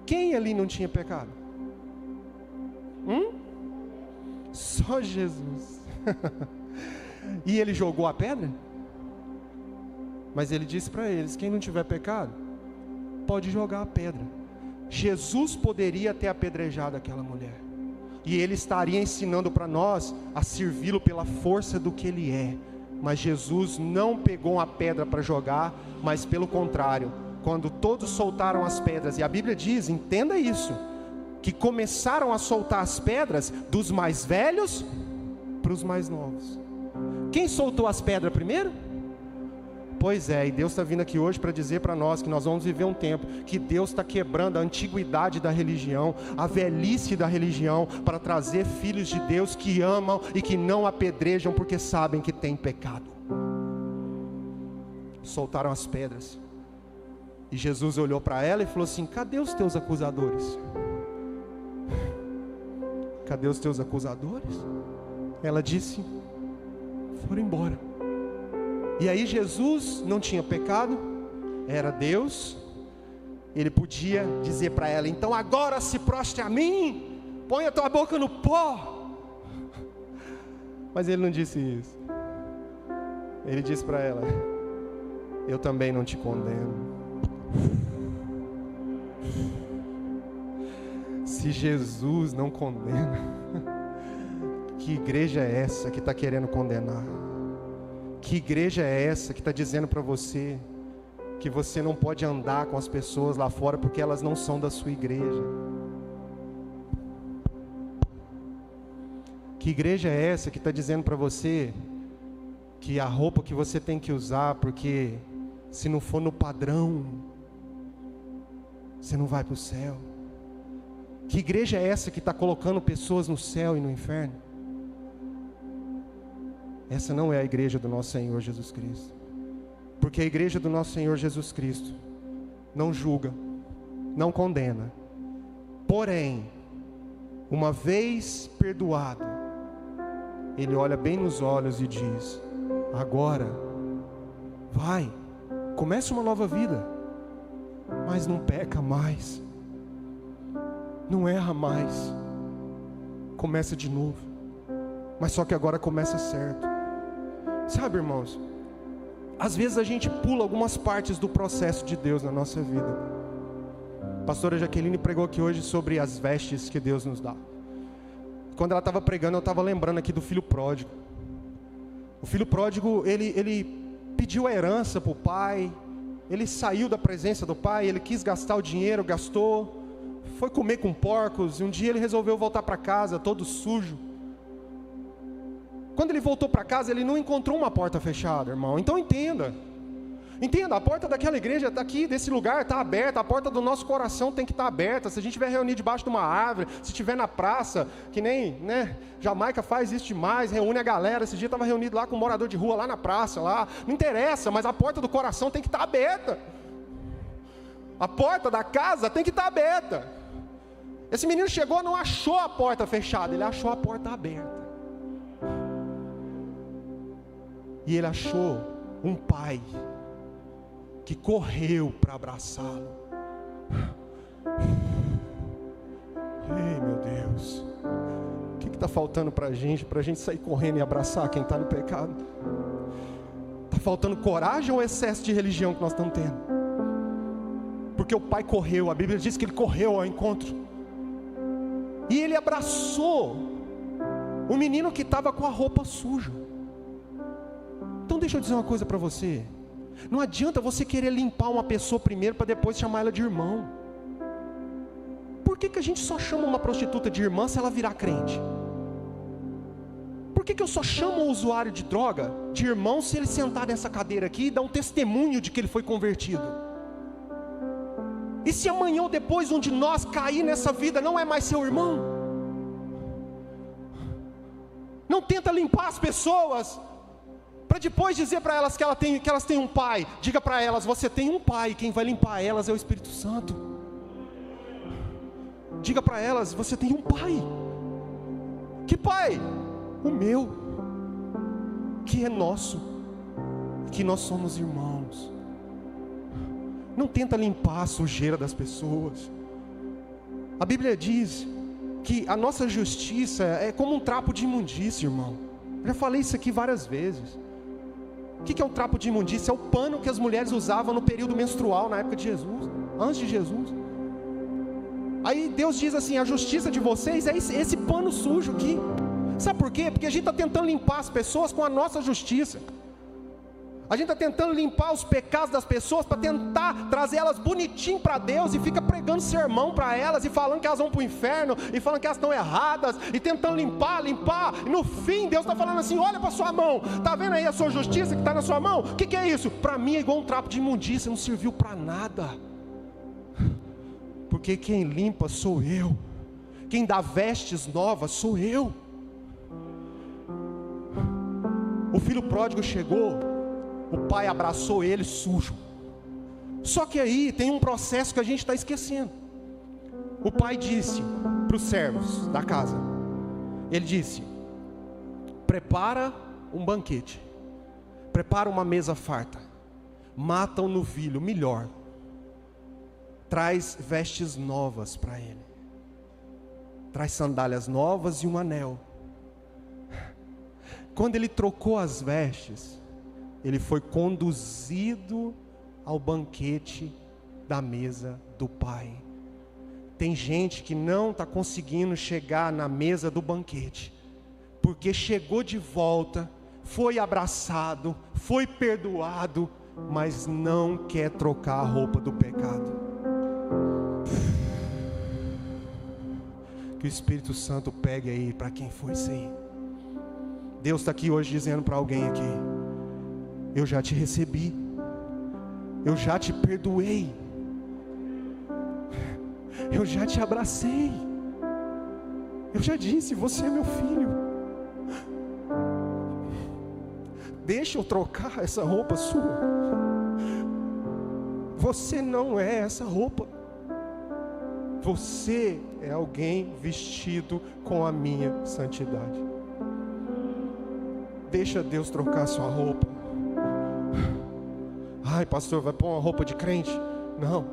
Quem ali não tinha pecado? Só Jesus. E ele jogou a pedra? Mas ele disse para eles, quem não tiver pecado, pode jogar a pedra. Jesus poderia ter apedrejado aquela mulher, e Ele estaria ensinando para nós a servi-lo pela força do que Ele é. Mas Jesus não pegou uma pedra para jogar, mas pelo contrário, quando todos soltaram as pedras, e a Bíblia diz, entenda isso, que começaram a soltar as pedras dos mais velhos para os mais novos. Quem soltou as pedras primeiro? Pois é, e Deus está vindo aqui hoje para dizer para nós que nós vamos viver um tempo que Deus está quebrando a antiguidade da religião, a velhice da religião, para trazer filhos de Deus que amam e que não apedrejam porque sabem que tem pecado. Soltaram as pedras, e Jesus olhou para ela e falou assim, cadê os teus acusadores? Cadê os teus acusadores? Ela disse, foram embora. E aí Jesus não tinha pecado, era Deus, Ele podia dizer para ela, então agora se prostre a mim, põe a tua boca no pó. Mas Ele não disse isso. Ele disse para ela, eu também não te condeno. Se Jesus não condena, que igreja é essa que está querendo condenar? Que igreja é essa que está dizendo para você que você não pode andar com as pessoas lá fora porque elas não são da sua igreja? Que igreja é essa que está dizendo para você que a roupa que você tem que usar, porque se não for no padrão, você não vai para o céu? Que igreja é essa que está colocando pessoas no céu e no inferno? Essa não é a igreja do nosso Senhor Jesus Cristo. Porque a igreja do nosso Senhor Jesus Cristo não julga, não condena. Porém, uma vez perdoado, Ele olha bem nos olhos e diz, agora vai, comece uma nova vida, mas não peca mais, não erra mais, começa de novo, mas só que agora começa certo. Sabe, irmãos, às vezes a gente pula algumas partes do processo de Deus na nossa vida. A pastora Jaqueline pregou aqui hoje sobre as vestes que Deus nos dá. Quando ela estava pregando, eu estava lembrando aqui do filho pródigo. O filho pródigo, ele pediu a herança para o pai, ele saiu da presença do pai, ele quis gastar o dinheiro, gastou, foi comer com porcos, e um dia ele resolveu voltar para casa todo sujo. Quando ele voltou para casa, ele não encontrou uma porta fechada, irmão. Então entenda, a porta daquela igreja está aqui, desse lugar está aberta, a porta do nosso coração tem que estar aberta. Se a gente estiver reunido debaixo de uma árvore, se estiver na praça, que nem, Jamaica faz isso demais, reúne a galera. Esse dia estava reunido lá com um morador de rua, lá na praça, lá, não interessa, mas a porta do coração tem que estar aberta. A porta da casa tem que estar aberta. Esse menino chegou, não achou a porta fechada, ele achou a porta aberta. E ele achou um pai que correu para abraçá-lo. Ei, meu Deus, o que está faltando para a gente sair correndo e abraçar quem está no pecado? Está faltando coragem ou excesso de religião que nós estamos tendo? Porque o pai correu, a Bíblia diz que ele correu ao encontro, e ele abraçou o menino que estava com a roupa suja. Então deixa eu dizer uma coisa para você, não adianta você querer limpar uma pessoa primeiro para depois chamar ela de irmão. Por que a gente só chama uma prostituta de irmã se ela virar crente? Por que eu só chamo um usuário de droga de irmão se ele sentar nessa cadeira aqui e dar um testemunho de que ele foi convertido? E se amanhã ou depois um de nós cair nessa vida, não é mais seu irmão? Não tenta limpar as pessoas para depois dizer para elas que elas têm um pai. Diga para elas, você tem um pai, quem vai limpar elas é o Espírito Santo. Diga para elas, você tem um pai. Que pai? O meu, que é nosso, que nós somos irmãos. Não tenta limpar a sujeira das pessoas. A Bíblia diz que a nossa justiça é como um trapo de imundícia, irmão. Eu já falei isso aqui várias vezes. O que é o trapo de imundícia? É o pano que as mulheres usavam no período menstrual, na época de Jesus, antes de Jesus. Aí Deus diz assim, a justiça de vocês é esse pano sujo aqui. Sabe por quê? Porque a gente está tentando limpar as pessoas com a nossa justiça. A gente está tentando limpar os pecados das pessoas para tentar trazer elas bonitinho para Deus, e fica pregando sermão para elas, e falando que elas vão para o inferno, e falando que elas estão erradas, e tentando limpar, e no fim Deus está falando assim, olha para sua mão, está vendo aí a sua justiça que está na sua mão? O que é isso? Para mim é igual um trapo de imundícia, não serviu para nada, porque quem limpa sou eu, quem dá vestes novas sou eu. O filho pródigo chegou, o pai abraçou ele sujo. Só que aí tem um processo que a gente está esquecendo. O pai disse para os servos da casa, ele disse, prepara um banquete, prepara uma mesa farta, mata um novilho melhor, traz vestes novas para ele, traz sandálias novas e um anel. Quando ele trocou as vestes, ele foi conduzido ao banquete da mesa do pai. Tem gente que não está conseguindo chegar na mesa do banquete, porque chegou de volta, foi abraçado, foi perdoado, mas não quer trocar a roupa do pecado. Que o Espírito Santo pegue aí para quem foi isso aí. Deus está aqui hoje dizendo para alguém aqui, eu já te recebi, eu já te perdoei, eu já te abracei, eu já disse, você é meu filho. Deixa eu trocar essa roupa sua. Você não é essa roupa. Você é alguém vestido com a minha santidade. Deixa Deus trocar sua roupa. Ai, pastor, vai pôr uma roupa de crente? Não,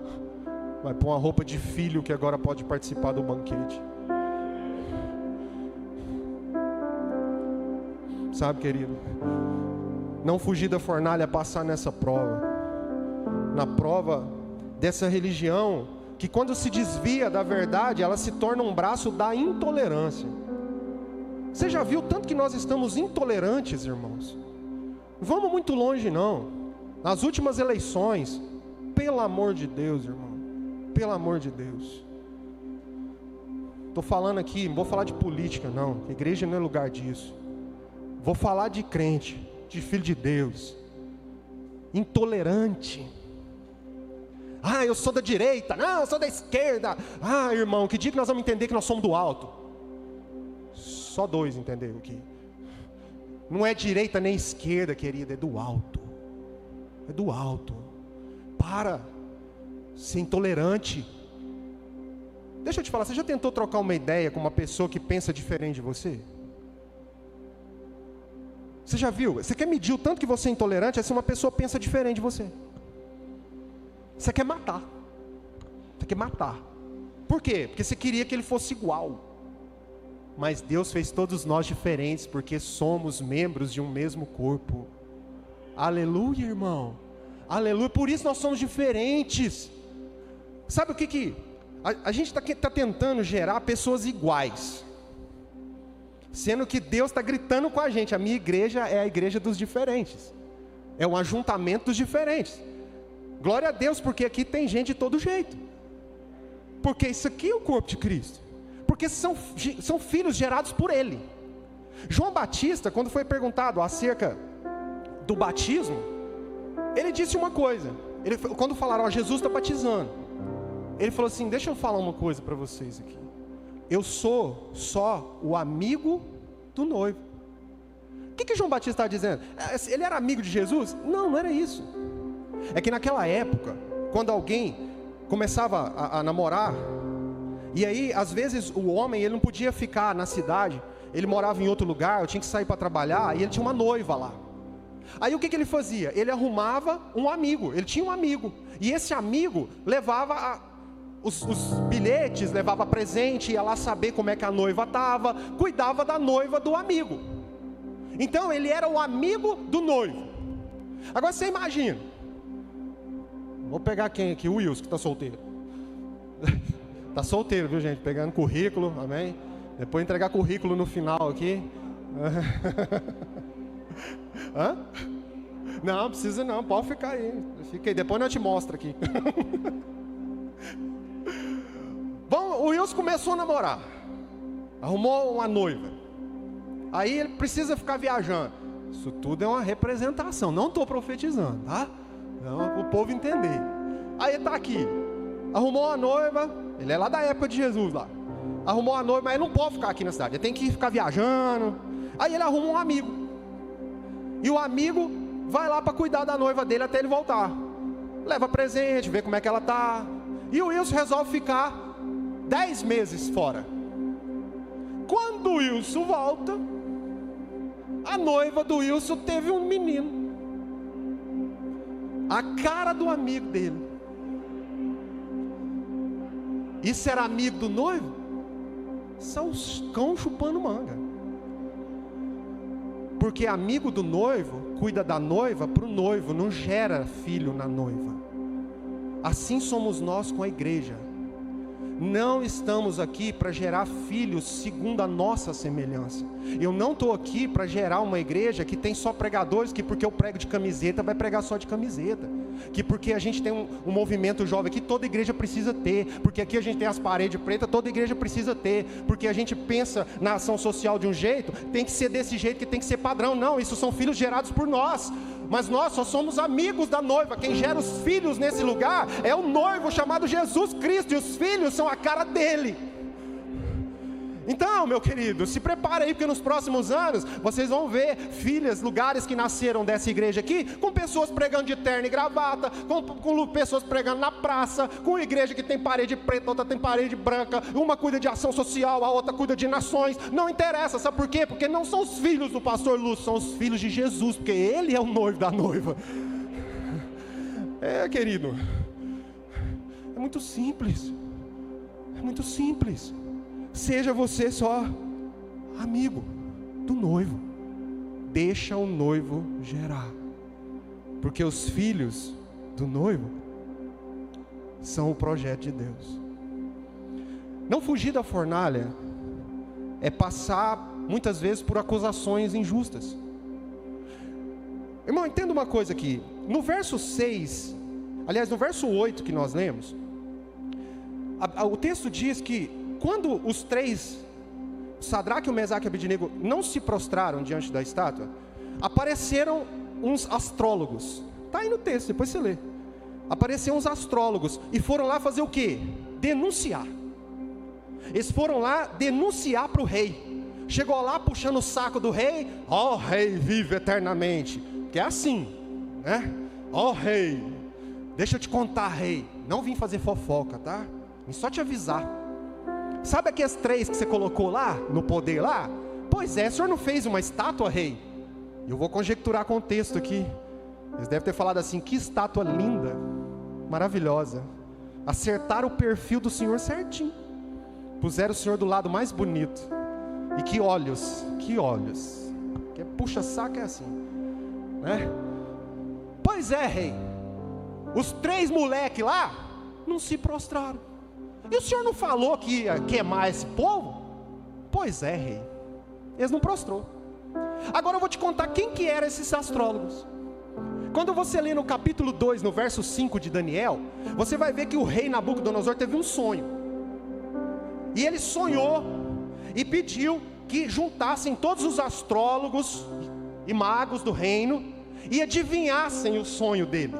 vai pôr uma roupa de filho que agora pode participar do banquete. Sabe, querido, não fugir da fornalha é passar nessa prova. Na prova dessa religião, que quando se desvia da verdade, ela se torna um braço da intolerância. Você já viu tanto que nós estamos intolerantes, irmãos? Não vamos muito longe não. Nas últimas eleições, pelo amor de Deus, irmão, pelo amor de Deus. Estou falando aqui, não vou falar de política não, a igreja não é lugar disso. Vou falar de crente, de filho de Deus, intolerante. Ah, eu sou da direita, não, eu sou da esquerda. Ah, irmão, que dia que nós vamos entender que nós somos do alto? Só dois entenderam aqui. Não é direita nem esquerda, querida, é do alto. É do alto. Para ser intolerante. Deixa eu te falar, você já tentou trocar uma ideia com uma pessoa que pensa diferente de você? Você já viu? Você quer medir o tanto que você é intolerante, é se uma pessoa pensa diferente de você. Você quer matar. Você quer matar. Por quê? Porque você queria que ele fosse igual. Mas Deus fez todos nós diferentes, porque somos membros de um mesmo corpo. Aleluia, irmão. Aleluia. Por isso nós somos diferentes. Sabe o que a gente está tentando gerar pessoas iguais, sendo que Deus está gritando com a gente. A minha igreja é a igreja dos diferentes. É um ajuntamento dos diferentes. Glória a Deus, porque aqui tem gente de todo jeito. Porque isso aqui é o corpo de Cristo. Porque são filhos gerados por Ele. João Batista, quando foi perguntado acerca do batismo, ele disse uma coisa. Quando falaram, ó, Jesus está batizando, ele falou assim, deixa eu falar uma coisa para vocês aqui. Eu sou só o amigo do noivo. O que João Batista está dizendo? Ele era amigo de Jesus? Não, não era isso. É que naquela época, quando alguém começava a namorar, e aí às vezes o homem ele não podia ficar na cidade, ele morava em outro lugar, eu tinha que sair para trabalhar, e ele tinha uma noiva lá. Aí o que ele fazia? Ele arrumava um amigo, ele tinha um amigo, e esse amigo levava os bilhetes, levava presente, ia lá saber como é que a noiva estava, cuidava da noiva do amigo. Então ele era o amigo do noivo. Agora você imagina, vou pegar quem aqui? O Wilson, que está solteiro. Está solteiro, viu, gente? Pegando currículo, amém? Depois entregar currículo no final aqui. Hã? Não, precisa não, pode ficar aí. Fica aí, depois eu te mostro aqui. Bom, o Wilson começou a namorar. Arrumou uma noiva. Aí ele precisa ficar viajando. Isso tudo é uma representação, não estou profetizando, tá? Não, para o povo entender. Aí ele está aqui, arrumou uma noiva, ele é lá da época de Jesus lá. Arrumou uma noiva, mas ele não pode ficar aqui na cidade, ele tem que ficar viajando. Aí ele arruma um amigo. E o amigo vai lá para cuidar da noiva dele até ele voltar. Leva presente, vê como é que ela está. E o Wilson resolve ficar 10 meses fora. Quando o Wilson volta, a noiva do Wilson teve um menino. A cara do amigo dele. Isso era amigo do noivo? São os cão chupando manga. Porque amigo do noivo cuida da noiva para o noivo, não gera filho na noiva. Assim somos nós com a igreja. Não estamos aqui para gerar filhos segundo a nossa semelhança. Eu não estou aqui para gerar uma igreja que tem só pregadores, que porque eu prego de camiseta, vai pregar só de camiseta. Que porque a gente tem um movimento jovem aqui, toda igreja precisa ter. Porque aqui a gente tem as paredes pretas, toda igreja precisa ter. Porque a gente pensa na ação social de um jeito, tem que ser desse jeito, que tem que ser padrão. Não, isso são filhos gerados por nós. Mas nós só somos amigos da noiva. Quem gera os filhos nesse lugar é o noivo chamado Jesus Cristo. E os filhos são a cara dele. Então, meu querido, se prepare aí, porque nos próximos anos vocês vão ver filhas, lugares que nasceram dessa igreja aqui, com pessoas pregando de terno e gravata, com pessoas pregando na praça, com igreja que tem parede preta, outra tem parede branca, uma cuida de ação social, a outra cuida de nações. Não interessa, sabe por quê? Porque não são os filhos do pastor Lúcio, são os filhos de Jesus, porque ele é o noivo da noiva. Querido, é muito simples. É muito simples. Seja você só amigo do noivo. Deixa o noivo gerar. Porque os filhos do noivo são o projeto de Deus. Não fugir da fornalha é passar muitas vezes por acusações injustas. Irmão, entenda uma coisa aqui. No verso 6, aliás, no verso 8 que nós lemos, o texto diz que quando os três, Sadraque, o Mesaque e o Abednego, não se prostraram diante da estátua, apareceram uns astrólogos. Está aí no texto, depois você lê. Apareceram uns astrólogos e foram lá fazer o quê? Denunciar. Eles foram lá denunciar para o rei. Chegou lá puxando o saco do rei. Ó rei, vive eternamente. Que é assim, né? Ó rei, deixa eu te contar, rei. Não vim fazer fofoca, tá? Vim só te avisar. Sabe aqueles três que você colocou lá, no poder lá? Pois é, o senhor não fez uma estátua, rei? Eu vou conjecturar com o texto aqui. Eles devem ter falado assim: que estátua linda, maravilhosa. Acertaram o perfil do senhor certinho. Puseram o senhor do lado mais bonito. E que olhos, que olhos. Que puxa-saco é assim, né? Pois é, rei. Os três moleques lá não se prostraram. E o senhor não falou que ia queimar esse povo? Pois é, rei. Eles não prostrou. Agora eu vou te contar quem que eram esses astrólogos. Quando você lê no capítulo 2, no verso 5 de Daniel, você vai ver que o rei Nabucodonosor teve um sonho. E ele sonhou e pediu que juntassem todos os astrólogos e magos do reino e adivinhassem o sonho dele,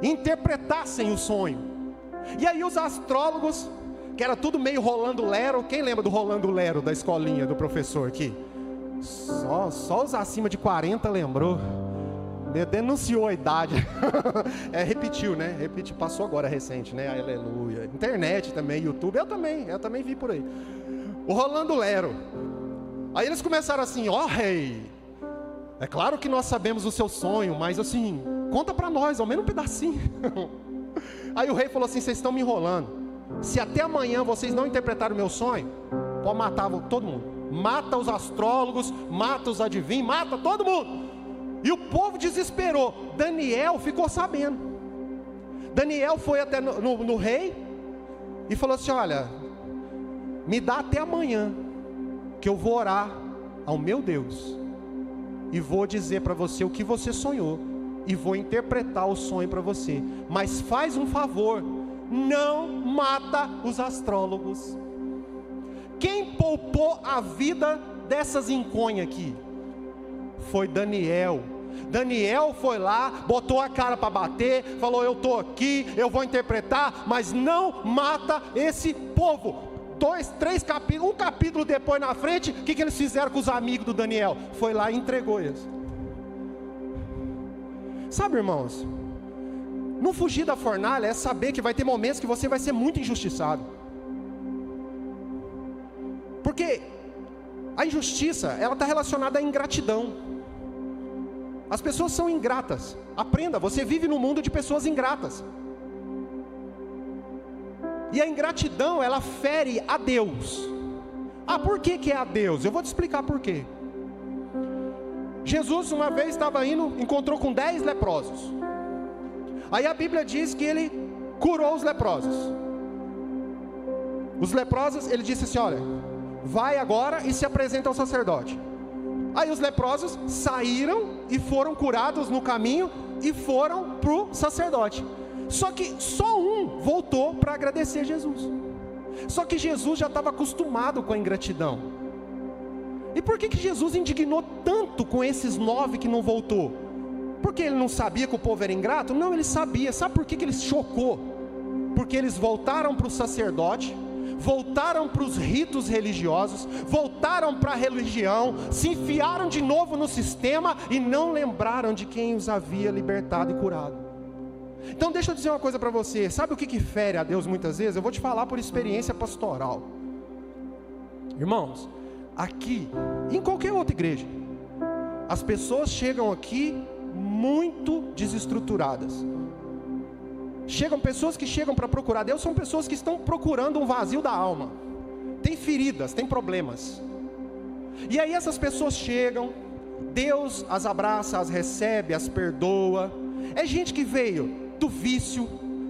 interpretassem o sonho. E aí os astrólogos, que era tudo meio Rolando Lero. Quem lembra do Rolando Lero da escolinha do professor aqui? Só os acima de 40 lembrou. Denunciou a idade. Repetiu, né? Passou agora recente, né? Aleluia. Internet também, YouTube, eu também vi por aí. O Rolando Lero. Aí eles começaram assim: ó rei, é claro que nós sabemos o seu sonho, mas assim, conta pra nós, ao menos um pedacinho. Aí o rei falou assim: vocês estão me enrolando. Se até amanhã vocês não interpretaram o meu sonho, pode matar todo mundo. Mata os astrólogos, mata os adivinhos, mata todo mundo. E o povo desesperou. Daniel ficou sabendo. Daniel foi até no rei e falou assim: olha, me dá até amanhã, que eu vou orar ao meu Deus e vou dizer para você o que você sonhou, e vou interpretar o sonho para você. Mas faz um favor, não mata os astrólogos. Quem poupou a vida dessas inconhas aqui? Foi Daniel. Daniel foi lá, botou a cara para bater, falou: eu estou aqui, eu vou interpretar, mas não mata esse povo. 2, 3 capítulos, um capítulo depois na frente, o que eles fizeram com os amigos do Daniel? Foi lá e entregou eles. Sabe, irmãos, não fugir da fornalha é saber que vai ter momentos que você vai ser muito injustiçado. Porque a injustiça, ela está relacionada à ingratidão. As pessoas são ingratas. Aprenda, você vive num mundo de pessoas ingratas. E a ingratidão, ela fere a Deus. Ah, por que é a Deus? Eu vou te explicar por quê. Jesus uma vez estava indo, encontrou com 10 leprosos. Aí a Bíblia diz que ele curou os leprosos. Os leprosos, ele disse assim: olha, vai agora e se apresenta ao sacerdote. Aí os leprosos saíram e foram curados no caminho e foram para o sacerdote. Só que só um voltou para agradecer a Jesus. Só que Jesus já estava acostumado com a ingratidão. E por que Jesus indignou tanto com esses 9 que não voltou? Porque ele não sabia que o povo era ingrato? Não, ele sabia. Sabe por que ele chocou? Porque eles voltaram para o sacerdote, voltaram para os ritos religiosos, voltaram para a religião, se enfiaram de novo no sistema e não lembraram de quem os havia libertado e curado. Então deixa eu dizer uma coisa para você. Sabe o que fere a Deus muitas vezes? Eu vou te falar por experiência pastoral. Irmãos, aqui, em qualquer outra igreja, as pessoas chegam aqui muito desestruturadas, Pessoas que chegam para procurar Deus, são pessoas que estão procurando um vazio da alma. Tem feridas, tem problemas. E aí essas pessoas chegam, Deus as abraça, as recebe, as perdoa. É gente que veio do vício,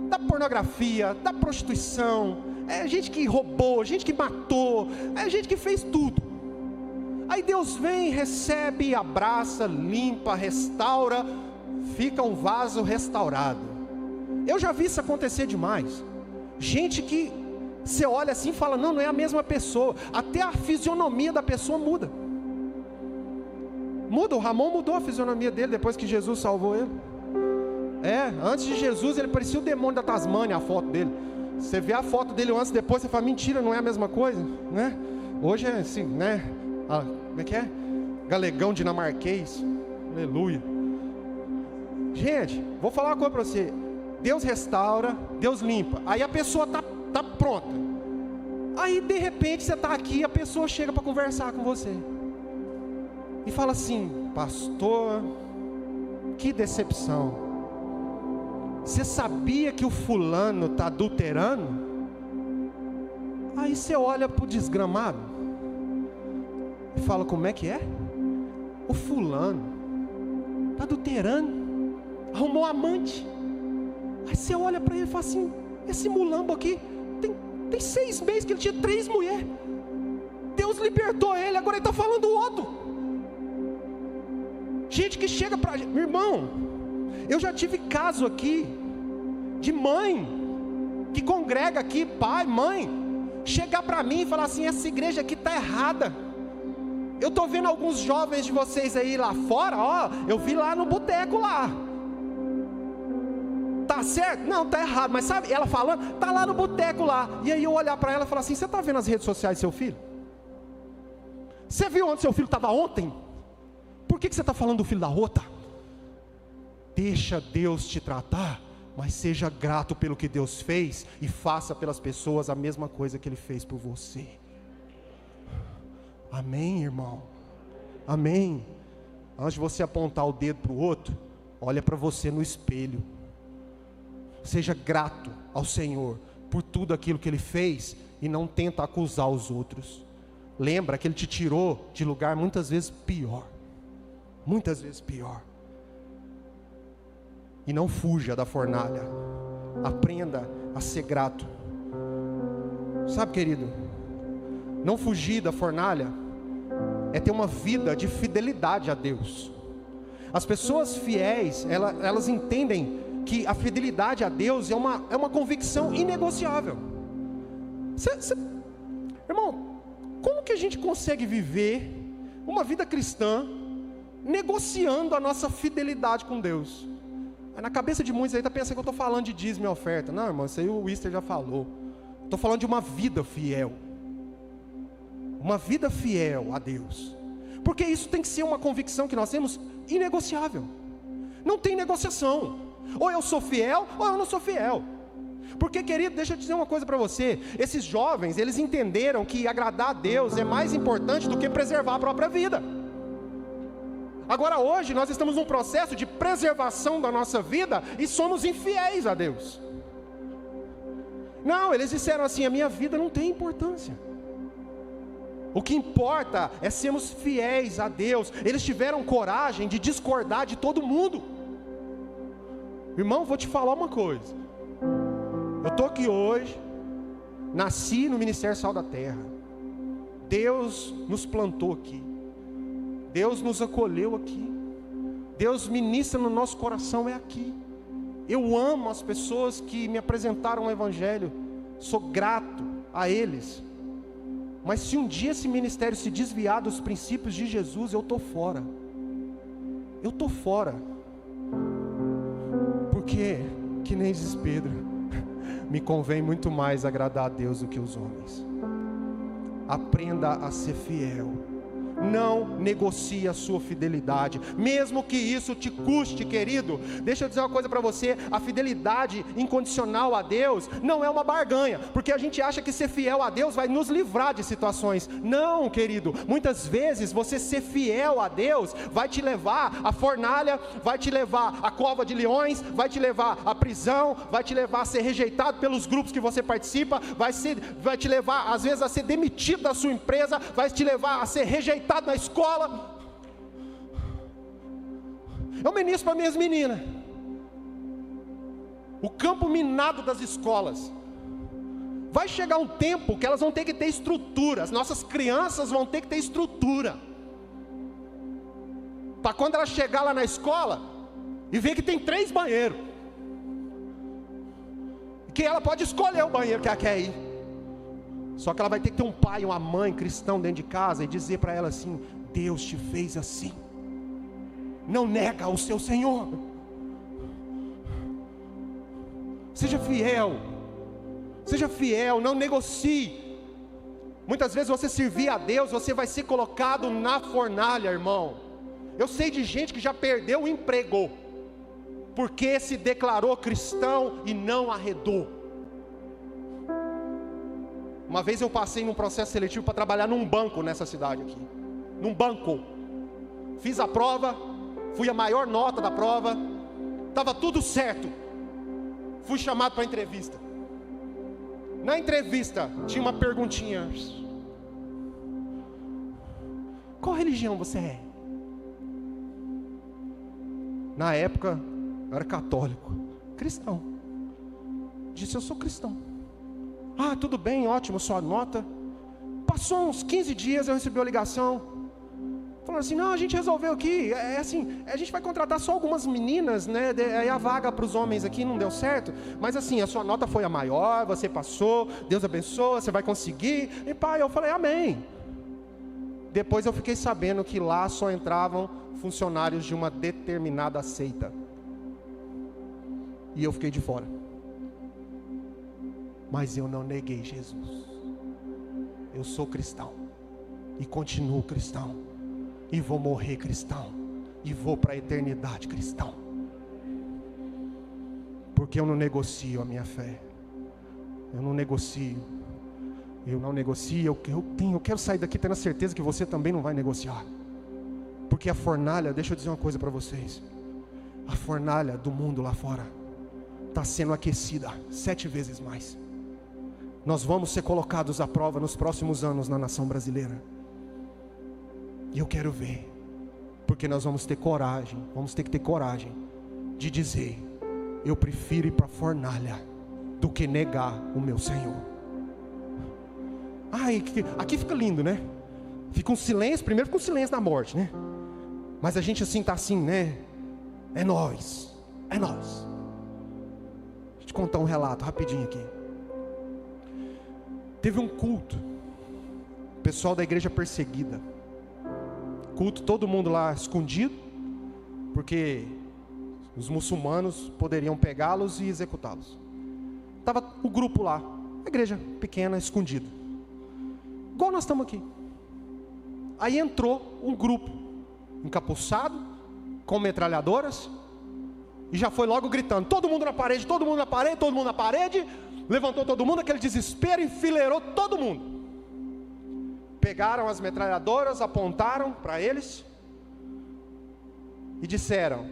da pornografia, da prostituição. É gente que roubou, gente que matou, é gente que fez tudo. Aí Deus vem, recebe, abraça, limpa, restaura, fica um vaso restaurado. Eu já vi isso acontecer demais. Gente que você olha assim e fala, não é a mesma pessoa. Até a fisionomia da pessoa muda. O Ramon mudou a fisionomia dele depois que Jesus salvou ele. Antes de Jesus ele parecia o demônio da Tasmânia, a foto dele. Você vê a foto dele antes e depois, você fala, mentira, não é a mesma coisa, né? Hoje é assim, né? Como é que é? Galegão dinamarquês. Aleluia. Gente, vou falar uma coisa para você. Deus restaura, Deus limpa. Aí a pessoa tá pronta. Aí de repente você está aqui, a pessoa chega para conversar com você e fala assim, pastor, que decepção. Você sabia que o fulano está adulterando? Aí você olha para o desgramado e fala, como é que é? O fulano está adulterando, arrumou amante. Aí você olha para ele e fala assim, esse mulambo aqui, tem 6 meses que ele tinha 3 mulheres. Deus libertou ele, agora ele está falando do outro. Gente que chega para gente, meu irmão, eu já tive caso aqui, de mãe, que congrega aqui, pai, mãe, chegar para mim e falar assim, essa igreja aqui está errada. Eu estou vendo alguns jovens de vocês aí lá fora, eu vi lá no boteco lá. Tá certo? Não, tá errado, mas sabe, ela falando, tá lá no boteco lá. E aí eu olhar para ela e falar assim, você tá vendo as redes sociais do seu filho? Você viu onde seu filho estava ontem? Por que você está falando do filho da outra? Deixa Deus te tratar, mas seja grato pelo que Deus fez e faça pelas pessoas a mesma coisa que Ele fez por você. Amém, irmão? Amém. Antes de você apontar o dedo para o outro, olha para você no espelho. Seja grato ao Senhor por tudo aquilo que Ele fez e não tenta acusar os outros. Lembra que Ele te tirou de lugar muitas vezes pior. Muitas vezes pior. E não fuja da fornalha. Aprenda a ser grato. Sabe, querido, não fugir da fornalha é ter uma vida de fidelidade a Deus. As pessoas fiéis, elas entendem que a fidelidade a Deus é uma convicção inegociável. Irmão, como que a gente consegue viver uma vida cristã negociando a nossa fidelidade com Deus? Na cabeça de muitos aí está pensando que eu estou falando de dízimo e oferta. Não, irmão, isso aí o Wister já falou. Estou falando de uma vida fiel. Uma vida fiel a Deus. Porque isso tem que ser uma convicção que nós temos inegociável. Não tem negociação. Ou eu sou fiel, ou eu não sou fiel. Porque, querido, deixa eu dizer uma coisa para você. Esses jovens, eles entenderam que agradar a Deus é mais importante do que preservar a própria vida. Agora hoje nós estamos num processo de preservação da nossa vida e somos infiéis a Deus. Não, eles disseram assim, a minha vida não tem importância. O que importa é sermos fiéis a Deus. Eles tiveram coragem de discordar de todo mundo. Irmão, vou te falar uma coisa. Eu estou aqui hoje, nasci no Ministério Sal da Terra. Deus nos plantou aqui. Deus nos acolheu aqui. Deus ministra no nosso coração aqui. Eu amo as pessoas que me apresentaram o Evangelho. Sou grato a eles. Mas se um dia esse ministério se desviar dos princípios de Jesus, eu estou fora. Eu estou fora. Porque, que nem diz Pedro, me convém muito mais agradar a Deus do que os homens. Aprenda a ser fiel. não negocie a sua fidelidade, mesmo que isso te custe, querido. Deixa eu dizer uma coisa para você: a fidelidade incondicional a Deus não é uma barganha, porque a gente acha que ser fiel a Deus vai nos livrar de situações. Não, querido, muitas vezes você ser fiel a Deus vai te levar à fornalha, vai te levar à cova de leões, vai te levar à prisão, vai te levar a ser rejeitado pelos grupos que você participa, vai te levar às vezes a ser demitido da sua empresa, vai te levar a ser rejeitado na escola. Eu ministro para minhas meninas, o campo minado das escolas. Vai chegar um tempo que elas vão ter que ter estrutura. As nossas crianças vão ter que ter estrutura, para quando ela chegar lá na escola e ver que tem 3 banheiros, que ela pode escolher o banheiro que ela quer ir. Só que ela vai ter que ter um pai, uma mãe cristão dentro de casa e dizer para ela assim: Deus te fez assim, não nega o seu Senhor. Seja fiel, não negocie. Muitas vezes você servir a Deus, você vai ser colocado na fornalha, irmão. Eu sei de gente que já perdeu o emprego, porque se declarou cristão e não arredou. Uma vez eu passei num processo seletivo para trabalhar num banco nessa cidade aqui. Num banco. Fiz a prova, fui a maior nota da prova, estava tudo certo. Fui chamado para a entrevista. Na entrevista tinha uma perguntinha: qual religião você é? Na época eu era católico. Cristão. Disse: eu sou cristão. Ah, tudo bem, ótimo, sua nota. Passou uns 15 dias, eu recebi uma ligação, falando assim: não, a gente resolveu aqui, assim, a gente vai contratar só algumas meninas, né, aí a vaga para os homens aqui não deu certo, mas assim, a sua nota foi a maior, você passou, Deus abençoa, você vai conseguir. E pai, eu falei: amém. Depois eu fiquei sabendo que lá só entravam funcionários de uma determinada seita, e eu fiquei de fora. Mas eu não neguei Jesus. Eu sou cristão e continuo cristão, e vou morrer cristão, e vou para a eternidade cristão, porque eu não negocio a minha fé. Eu não negocio. Eu quero sair daqui tendo a certeza que você também não vai negociar, porque a fornalha, deixa eu dizer uma coisa para vocês: a fornalha do mundo lá fora está sendo aquecida 7 vezes mais. Nós vamos ser colocados à prova nos próximos anos na nação brasileira, e eu quero ver, porque nós vamos ter que ter coragem de dizer: eu prefiro ir para a fornalha do que negar o meu Senhor. Ai, aqui fica lindo, né? Fica um silêncio, primeiro fica um silêncio da morte, né? Mas a gente assim, tá assim, né? É nós. Deixa eu te contar um relato rapidinho aqui. Teve um culto, pessoal da igreja perseguida, culto, todo mundo lá escondido, porque os muçulmanos poderiam pegá-los e executá-los. Estava o grupo lá, a igreja pequena, escondida, igual nós estamos aqui. Aí entrou um grupo, encapuçado, com metralhadoras, e já foi logo gritando: todo mundo na parede, todo mundo na parede, todo mundo na parede. Levantou todo mundo, aquele desespero, enfileirou todo mundo. Pegaram as metralhadoras, apontaram para eles e disseram: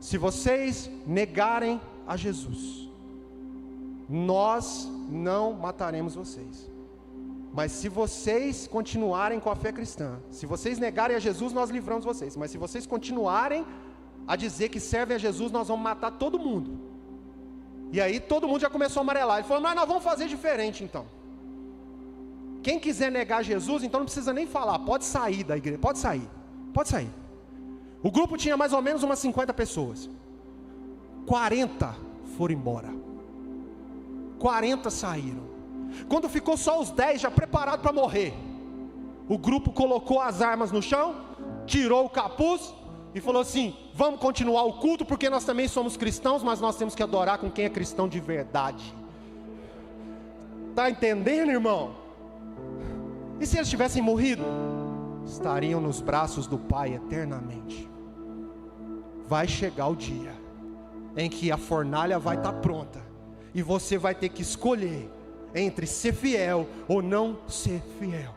se vocês negarem a Jesus, nós não mataremos vocês. Mas se vocês continuarem com a fé cristã, se vocês negarem a Jesus, nós livramos vocês. Mas se vocês continuarem a dizer que servem a Jesus, nós vamos matar todo mundo. E aí todo mundo já começou a amarelar. Ele falou: mas nós vamos fazer diferente então. Quem quiser negar Jesus, então não precisa nem falar, pode sair da igreja, pode sair. O grupo tinha mais ou menos umas 50 pessoas. 40 foram embora. 40 saíram. Quando ficou só os 10 já preparados para morrer, o grupo colocou as armas no chão, tirou o capuz e falou assim: vamos continuar o culto, porque nós também somos cristãos, mas nós temos que adorar com quem é cristão de verdade. Está entendendo, irmão? E se eles tivessem morrido? estariam nos braços do Pai eternamente. Vai chegar o dia em que a fornalha vai estar pronta e você vai ter que escolher entre ser fiel ou não ser fiel.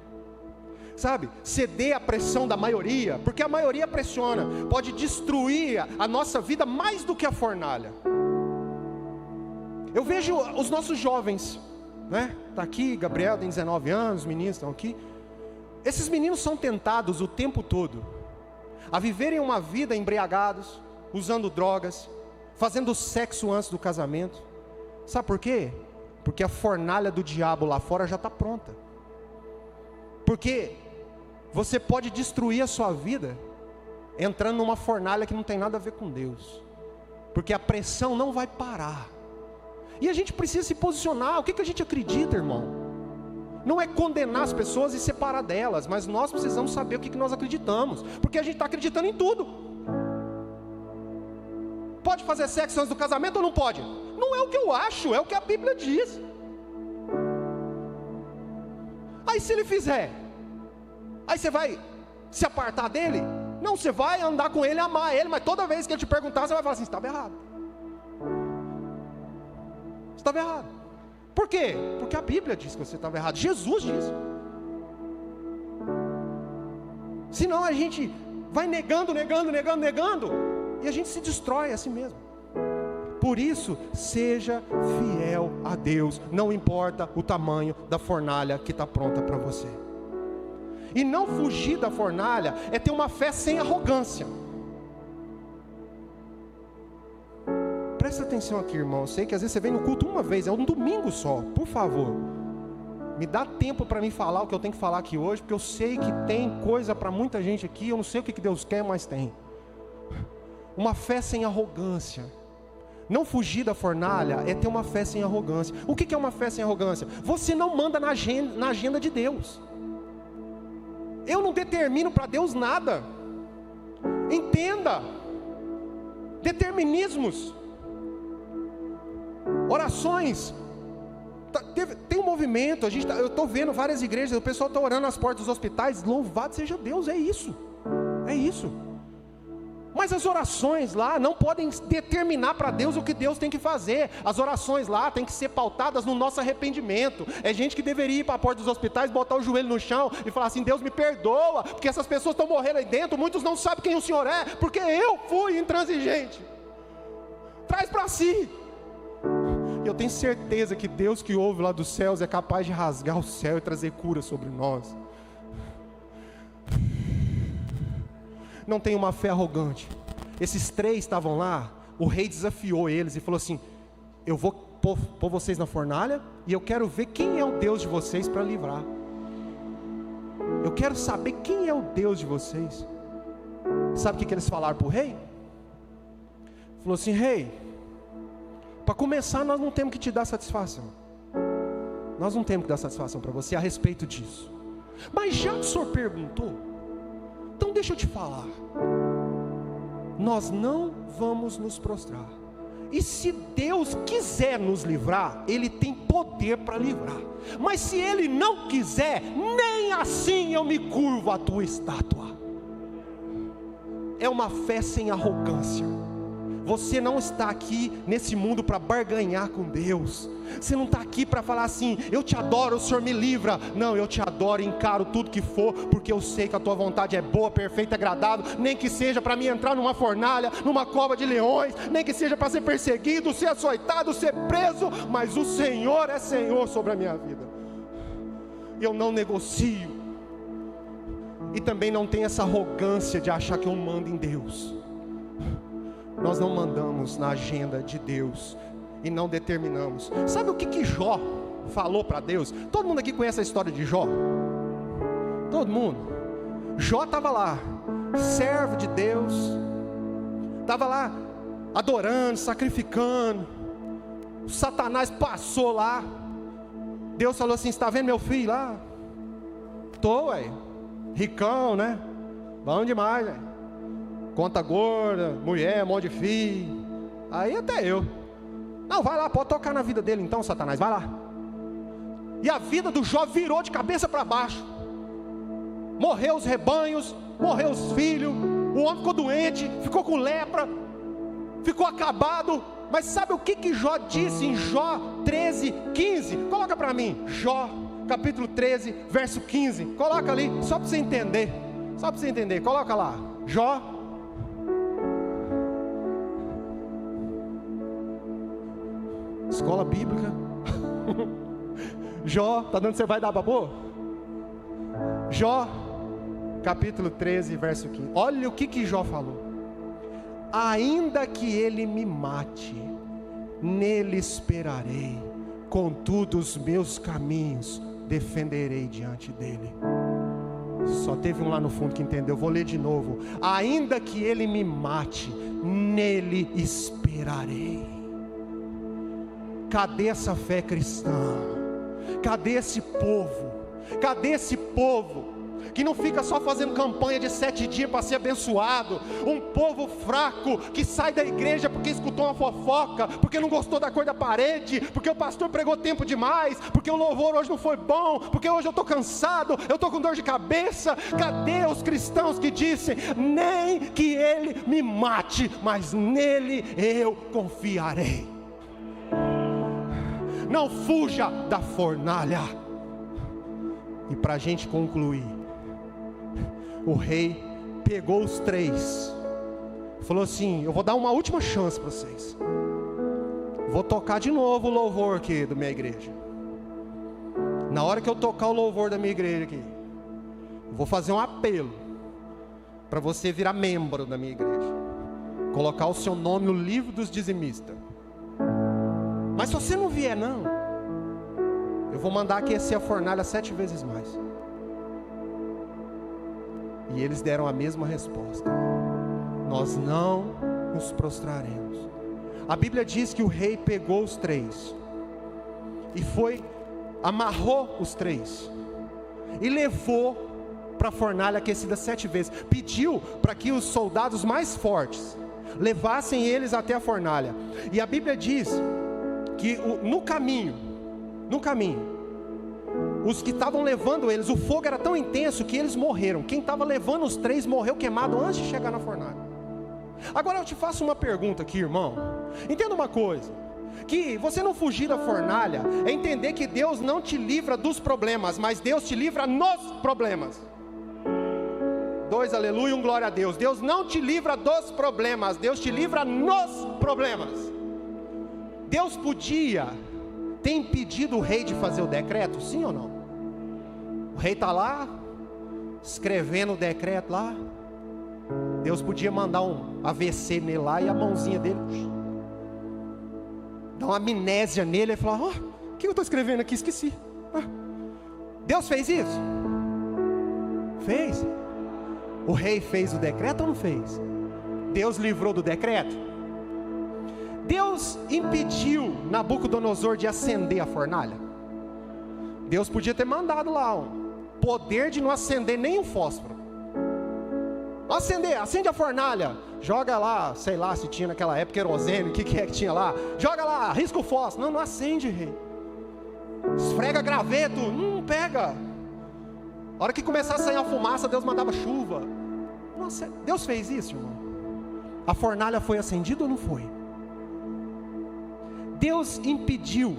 Sabe, ceder à pressão da maioria, porque a maioria pressiona, pode destruir a nossa vida mais do que a fornalha. Eu vejo os nossos jovens, né? Tá aqui, Gabriel tem 19 anos, os meninos estão aqui. Esses meninos são tentados o tempo todo a viverem uma vida embriagados, usando drogas, fazendo sexo antes do casamento. Sabe por quê? Porque a fornalha do diabo lá fora já está pronta. Porque você pode destruir a sua vida entrando numa fornalha que não tem nada a ver com Deus, porque a pressão não vai parar. E a gente precisa se posicionar. O que a gente acredita, irmão? Não é condenar as pessoas e separar delas, mas nós precisamos saber o que nós acreditamos, porque a gente está acreditando em tudo. Pode fazer sexo antes do casamento ou não pode? Não é o que eu acho, é o que a Bíblia diz. Aí se ele fizer, aí você vai se apartar dele? Não, você vai andar com ele, amar ele, mas toda vez que ele te perguntar, você vai falar assim: estava errado. Estava errado. Por quê? Porque a Bíblia diz que você estava errado. Jesus diz. Senão a gente vai negando, e a gente se destrói a si mesmo. Por isso, seja fiel a Deus, não importa o tamanho da fornalha que está pronta para você. E não fugir da fornalha é ter uma fé sem arrogância. Presta atenção aqui, irmão. Eu sei que às vezes você vem no culto uma vez, é um domingo só. Por favor, me dá tempo para mim falar o que eu tenho que falar aqui hoje, porque eu sei que tem coisa para muita gente aqui. Eu não sei o que Deus quer, mas tem. Uma fé sem arrogância. Não fugir da fornalha é ter uma fé sem arrogância. O que é uma fé sem arrogância? Você não manda na agenda de Deus. Eu não determino para Deus nada. Entenda. Determinismos, orações. Tem um movimento. Eu estou vendo várias igrejas. O pessoal está orando nas portas dos hospitais. Louvado seja Deus. É isso. É isso. Mas as orações lá não podem determinar para Deus o que Deus tem que fazer. As orações lá têm que ser pautadas no nosso arrependimento. É gente que deveria ir para a porta dos hospitais, botar o joelho no chão e falar assim: Deus me perdoa, porque essas pessoas estão morrendo aí dentro. Muitos não sabem quem o Senhor é, porque eu fui intransigente. Traz para si. Eu tenho certeza que Deus que ouve lá dos céus é capaz de rasgar o céu e trazer cura sobre nós. Não tem uma fé arrogante. Esses 3 estavam lá. O rei desafiou eles e falou assim: eu vou pôr vocês na fornalha, e eu quero ver quem é o Deus de vocês para livrar. Eu quero saber quem é o Deus de vocês. Sabe o que eles falaram para o rei? Falou assim: rei, para começar, nós não temos que te dar satisfação. Nós não temos que dar satisfação para você a respeito disso. Mas já que o senhor perguntou, então deixa eu te falar. Nós não vamos nos prostrar. E se Deus quiser nos livrar, Ele tem poder para livrar. Mas se Ele não quiser, nem assim eu me curvo à tua estátua. É uma fé sem arrogância. Você não está aqui nesse mundo para barganhar com Deus. Você não está aqui para falar assim: eu te adoro, o Senhor me livra. Não, eu te adoro e encaro tudo que for, porque eu sei que a tua vontade é boa, perfeita, agradável. Nem que seja para mim entrar numa fornalha, numa cova de leões, nem que seja para ser perseguido, ser açoitado, ser preso, mas o Senhor é Senhor sobre a minha vida. Eu não negocio. E também não tenho essa arrogância de achar que eu mando em Deus. Nós não mandamos na agenda de Deus e não determinamos. Sabe o que Jó falou para Deus? Todo mundo aqui conhece a história de Jó? Todo mundo. Jó estava lá, servo de Deus, estava lá adorando, sacrificando. Satanás passou lá. Deus falou assim: está vendo meu filho lá? Tô, ué. Ricão, né? Bom demais, velho. Conta gorda, mulher, um monte de filho. Aí até eu. Não, vai lá, pode tocar na vida dele então, Satanás, vai lá. E a vida do Jó virou de cabeça para baixo. morreu os rebanhos, morreu os filhos, o homem ficou doente, ficou com lepra, ficou acabado. Mas sabe o que Jó disse em Jó 13, 15? Coloca para mim, Jó capítulo 13, verso 15, coloca ali, só para você entender, coloca lá, Jó, escola bíblica, Jó, tá dando, você vai dar para pôr? Jó, capítulo 13, verso 15, olha o que Jó falou: ainda que ele me mate, nele esperarei, contudo os meus caminhos defenderei diante dele. Só teve um lá no fundo que entendeu, vou ler de novo: ainda que ele me mate, nele esperarei. Cadê essa fé cristã? Cadê esse povo? Cadê esse povo que não fica só fazendo campanha de 7 dias para ser abençoado? Um povo fraco que sai da igreja porque escutou uma fofoca, porque não gostou da cor da parede, porque o pastor pregou tempo demais, porque o louvor hoje não foi bom, porque hoje eu estou cansado, eu estou com dor de cabeça. Cadê os cristãos que dizem: nem que ele me mate, mas nele eu confiarei? Não fuja da fornalha. E para a gente concluir, o rei pegou os 3, falou assim: eu vou dar uma última chance para vocês, vou tocar de novo o louvor aqui da minha igreja. Na hora que eu tocar o louvor da minha igreja aqui, vou fazer um apelo para você virar membro da minha igreja, colocar o seu nome no livro dos dizimistas. Mas se você não vier não, eu vou mandar aquecer a fornalha 7 vezes mais. E eles deram a mesma resposta: nós não nos prostraremos. A Bíblia diz que o rei pegou os 3 e foi, amarrou os 3 e levou para a fornalha aquecida 7 vezes. Pediu para que os soldados mais fortes levassem eles até a fornalha. E a Bíblia diz que no caminho, os que estavam levando eles, o fogo era tão intenso que eles morreram. Quem estava levando os 3 morreu queimado antes de chegar na fornalha. Agora eu te faço uma pergunta aqui, irmão. Entenda uma coisa: que você não fugir da fornalha é entender que Deus não te livra dos problemas, mas Deus te livra nos problemas. 2 aleluia, 1 glória a Deus. Deus não te livra dos problemas, Deus te livra nos problemas. Deus podia ter impedido o rei de fazer o decreto, sim ou não? O rei está lá, escrevendo o decreto lá. Deus podia mandar um AVC nele lá e a mãozinha dele dar uma amnésia nele e falar: o que eu estou escrevendo aqui? Esqueci. Deus fez isso? Fez. O rei fez o decreto ou não fez? Deus livrou do decreto? Deus impediu Nabucodonosor de acender a fornalha? Deus podia ter mandado lá um poder de não acender nem um fósforo. Acende a fornalha, joga lá, sei lá se tinha naquela época querosene, o que é que tinha lá, joga lá, risca o fósforo. Não acende, rei. Esfrega graveto, não pega. A hora que começar a sair a fumaça, Deus mandava chuva. Nossa, Deus fez isso, irmão? A fornalha foi acendida ou não foi? Deus impediu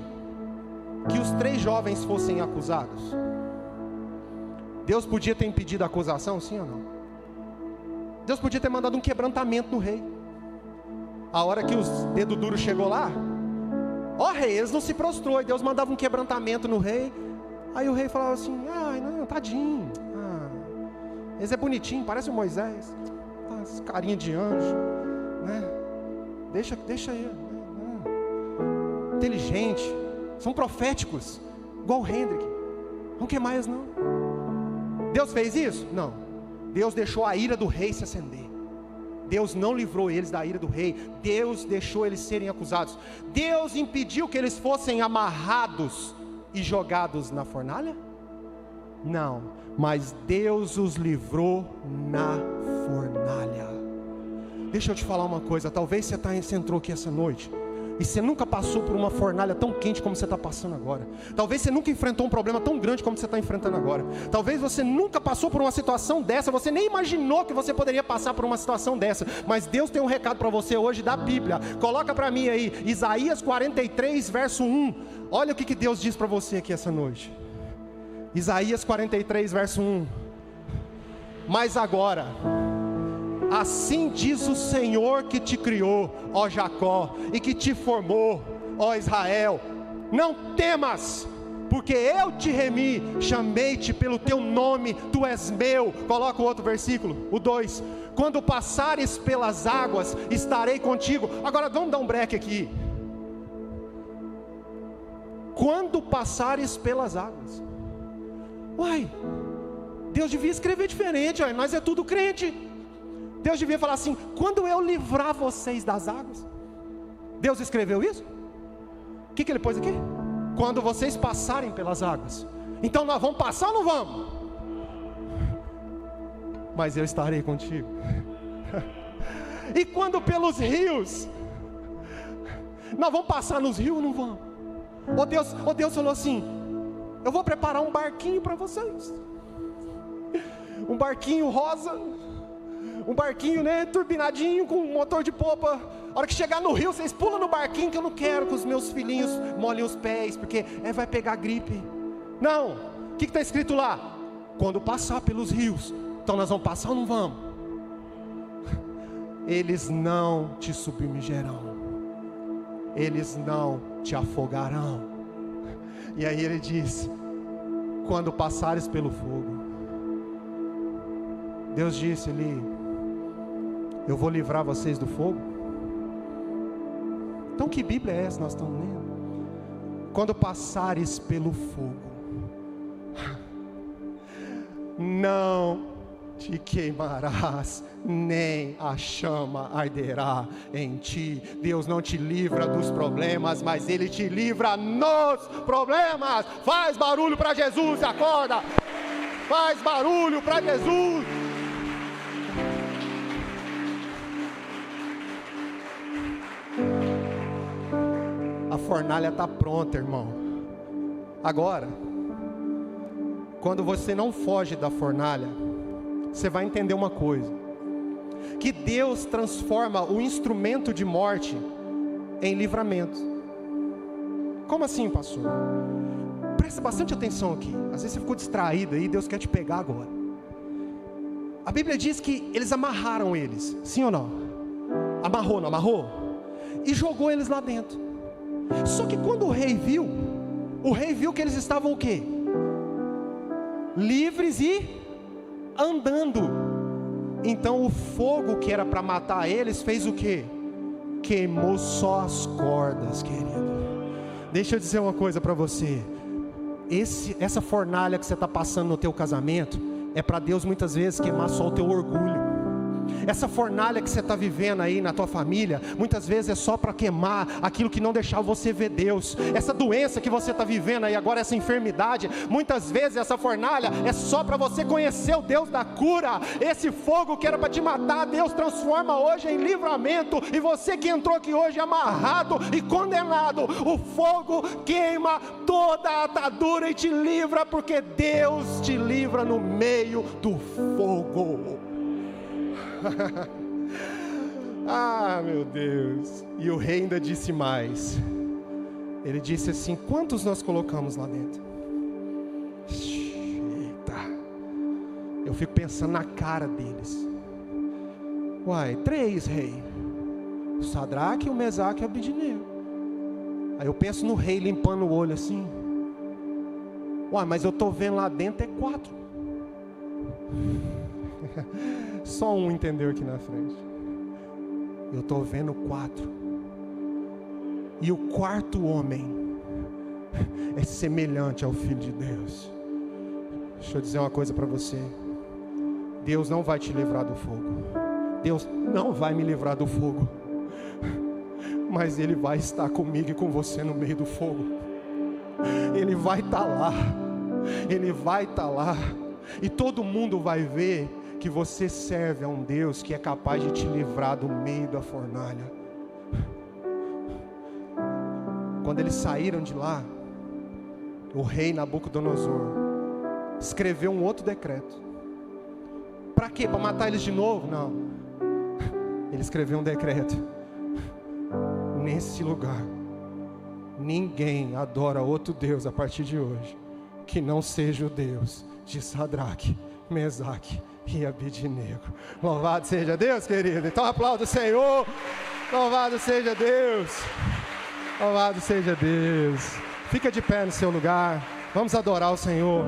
que os 3 jovens fossem acusados? Deus podia ter impedido a acusação, sim ou não? Deus podia ter mandado um quebrantamento no rei. A hora que os dedos duros chegou lá, rei, eles não se prostrou, e Deus mandava um quebrantamento no rei. Aí o rei falava assim: ai não, tadinho, esse é bonitinho, parece o Moisés, carinha de anjo, né? Deixa ele, inteligente, são proféticos, igual o Hendrick, não quer mais não. Deus fez isso? Não. Deus deixou a ira do rei se acender. Deus não livrou eles da ira do rei. Deus deixou eles serem acusados. Deus impediu que eles fossem amarrados e jogados na fornalha? Não, mas Deus os livrou na fornalha. Deixa eu te falar uma coisa, talvez você entrou aqui essa noite E você nunca passou por uma fornalha tão quente como você está passando agora. Talvez você nunca enfrentou um problema tão grande como você está enfrentando agora. Talvez você nunca passou por uma situação dessa. Você nem imaginou que você poderia passar por uma situação dessa. Mas Deus tem um recado para você hoje da Bíblia. Coloca para mim aí, Isaías 43, verso 1. Olha o que Deus diz para você aqui essa noite. Isaías 43, verso 1. Mas agora, assim diz o Senhor que te criou, ó Jacó, e que te formou, ó Israel: não temas, porque eu te remi, chamei-te pelo teu nome, tu és meu. Coloca o outro versículo, o 2: quando passares pelas águas, estarei contigo. Agora vamos dar um break aqui. Quando passares pelas águas. Uai, Deus devia escrever diferente, uai, nós é tudo crente. Deus devia falar assim: quando eu livrar vocês das águas. Deus escreveu isso? O que ele pôs aqui? Quando vocês passarem pelas águas. Então nós vamos passar ou não vamos? Mas eu estarei contigo. E quando pelos rios. Nós vamos passar nos rios ou não vamos? Ou Deus falou assim: eu vou preparar um barquinho para vocês. Um barquinho rosa, um barquinho, né, turbinadinho, com motor de popa. A hora que chegar no rio, vocês pulam no barquinho, que eu não quero que os meus filhinhos molhem os pés, porque vai pegar gripe. Não, o que está escrito lá? Quando passar pelos rios. Então nós vamos passar ou não vamos? Eles não te submergerão, eles não te afogarão. E aí ele diz: quando passares pelo fogo. Deus disse ali: eu vou livrar vocês do fogo. Então que Bíblia é essa que nós estamos lendo? Quando passares pelo fogo, não te queimarás, nem a chama arderá em ti. Deus não te livra dos problemas, mas Ele te livra nos problemas. Faz barulho para Jesus, acorda. Faz barulho para Jesus. A fornalha está pronta, irmão. Agora, quando você não foge da fornalha, você vai entender uma coisa: que Deus transforma o instrumento de morte em livramento. Como assim, pastor? Presta bastante atenção aqui. Às vezes você ficou distraído aí, Deus quer te pegar agora. A Bíblia diz que eles amarraram eles, sim ou não? Amarrou, não amarrou? E jogou eles lá dentro. Só que quando o rei viu que eles estavam o quê? Livres e andando. Então o fogo que era para matar eles fez o quê? Queimou só as cordas, querido. Deixa eu dizer uma coisa para você. Essa fornalha que você está passando no teu casamento é para Deus muitas vezes queimar só o teu orgulho. Essa fornalha que você está vivendo aí na tua família, muitas vezes é só para queimar aquilo que não deixava você ver Deus. Essa doença que você está vivendo aí agora, essa enfermidade, muitas vezes essa fornalha é só para você conhecer o Deus da cura. Esse fogo que era para te matar, Deus transforma hoje em livramento. E você que entrou aqui hoje amarrado e condenado, o fogo queima toda a atadura e te livra, porque Deus te livra no meio do fogo. Ah, meu Deus. E o rei ainda disse mais. Ele disse assim: quantos nós colocamos lá dentro? Eita. Eu fico pensando na cara deles. Uai, 3, rei: o Sadraque, o Mesaque e o Abednego. Aí eu penso no rei limpando o olho assim. Uai, mas eu estou vendo lá dentro 4. Só um entendeu aqui na frente. Eu estou vendo 4. E o 4º homem é semelhante ao Filho de Deus. Deixa eu dizer uma coisa para você. Deus não vai te livrar do fogo. Deus não vai me livrar do fogo. Mas Ele vai estar comigo e com você no meio do fogo. Ele vai estar lá. Ele vai estar lá. E todo mundo vai ver que você serve a um Deus que é capaz de te livrar do meio da fornalha. quando eles saíram de lá, o rei Nabucodonosor escreveu um outro decreto. Para quê? Para matar eles de novo? Não. Ele escreveu um decreto. Nesse lugar, ninguém adora outro Deus a partir de hoje, que não seja o Deus de Sadraque, Mesaque e Abidnego. Louvado seja Deus, querido. Então aplauda o Senhor. Louvado seja Deus. Louvado seja Deus. Fica de pé no seu lugar. Vamos adorar o Senhor.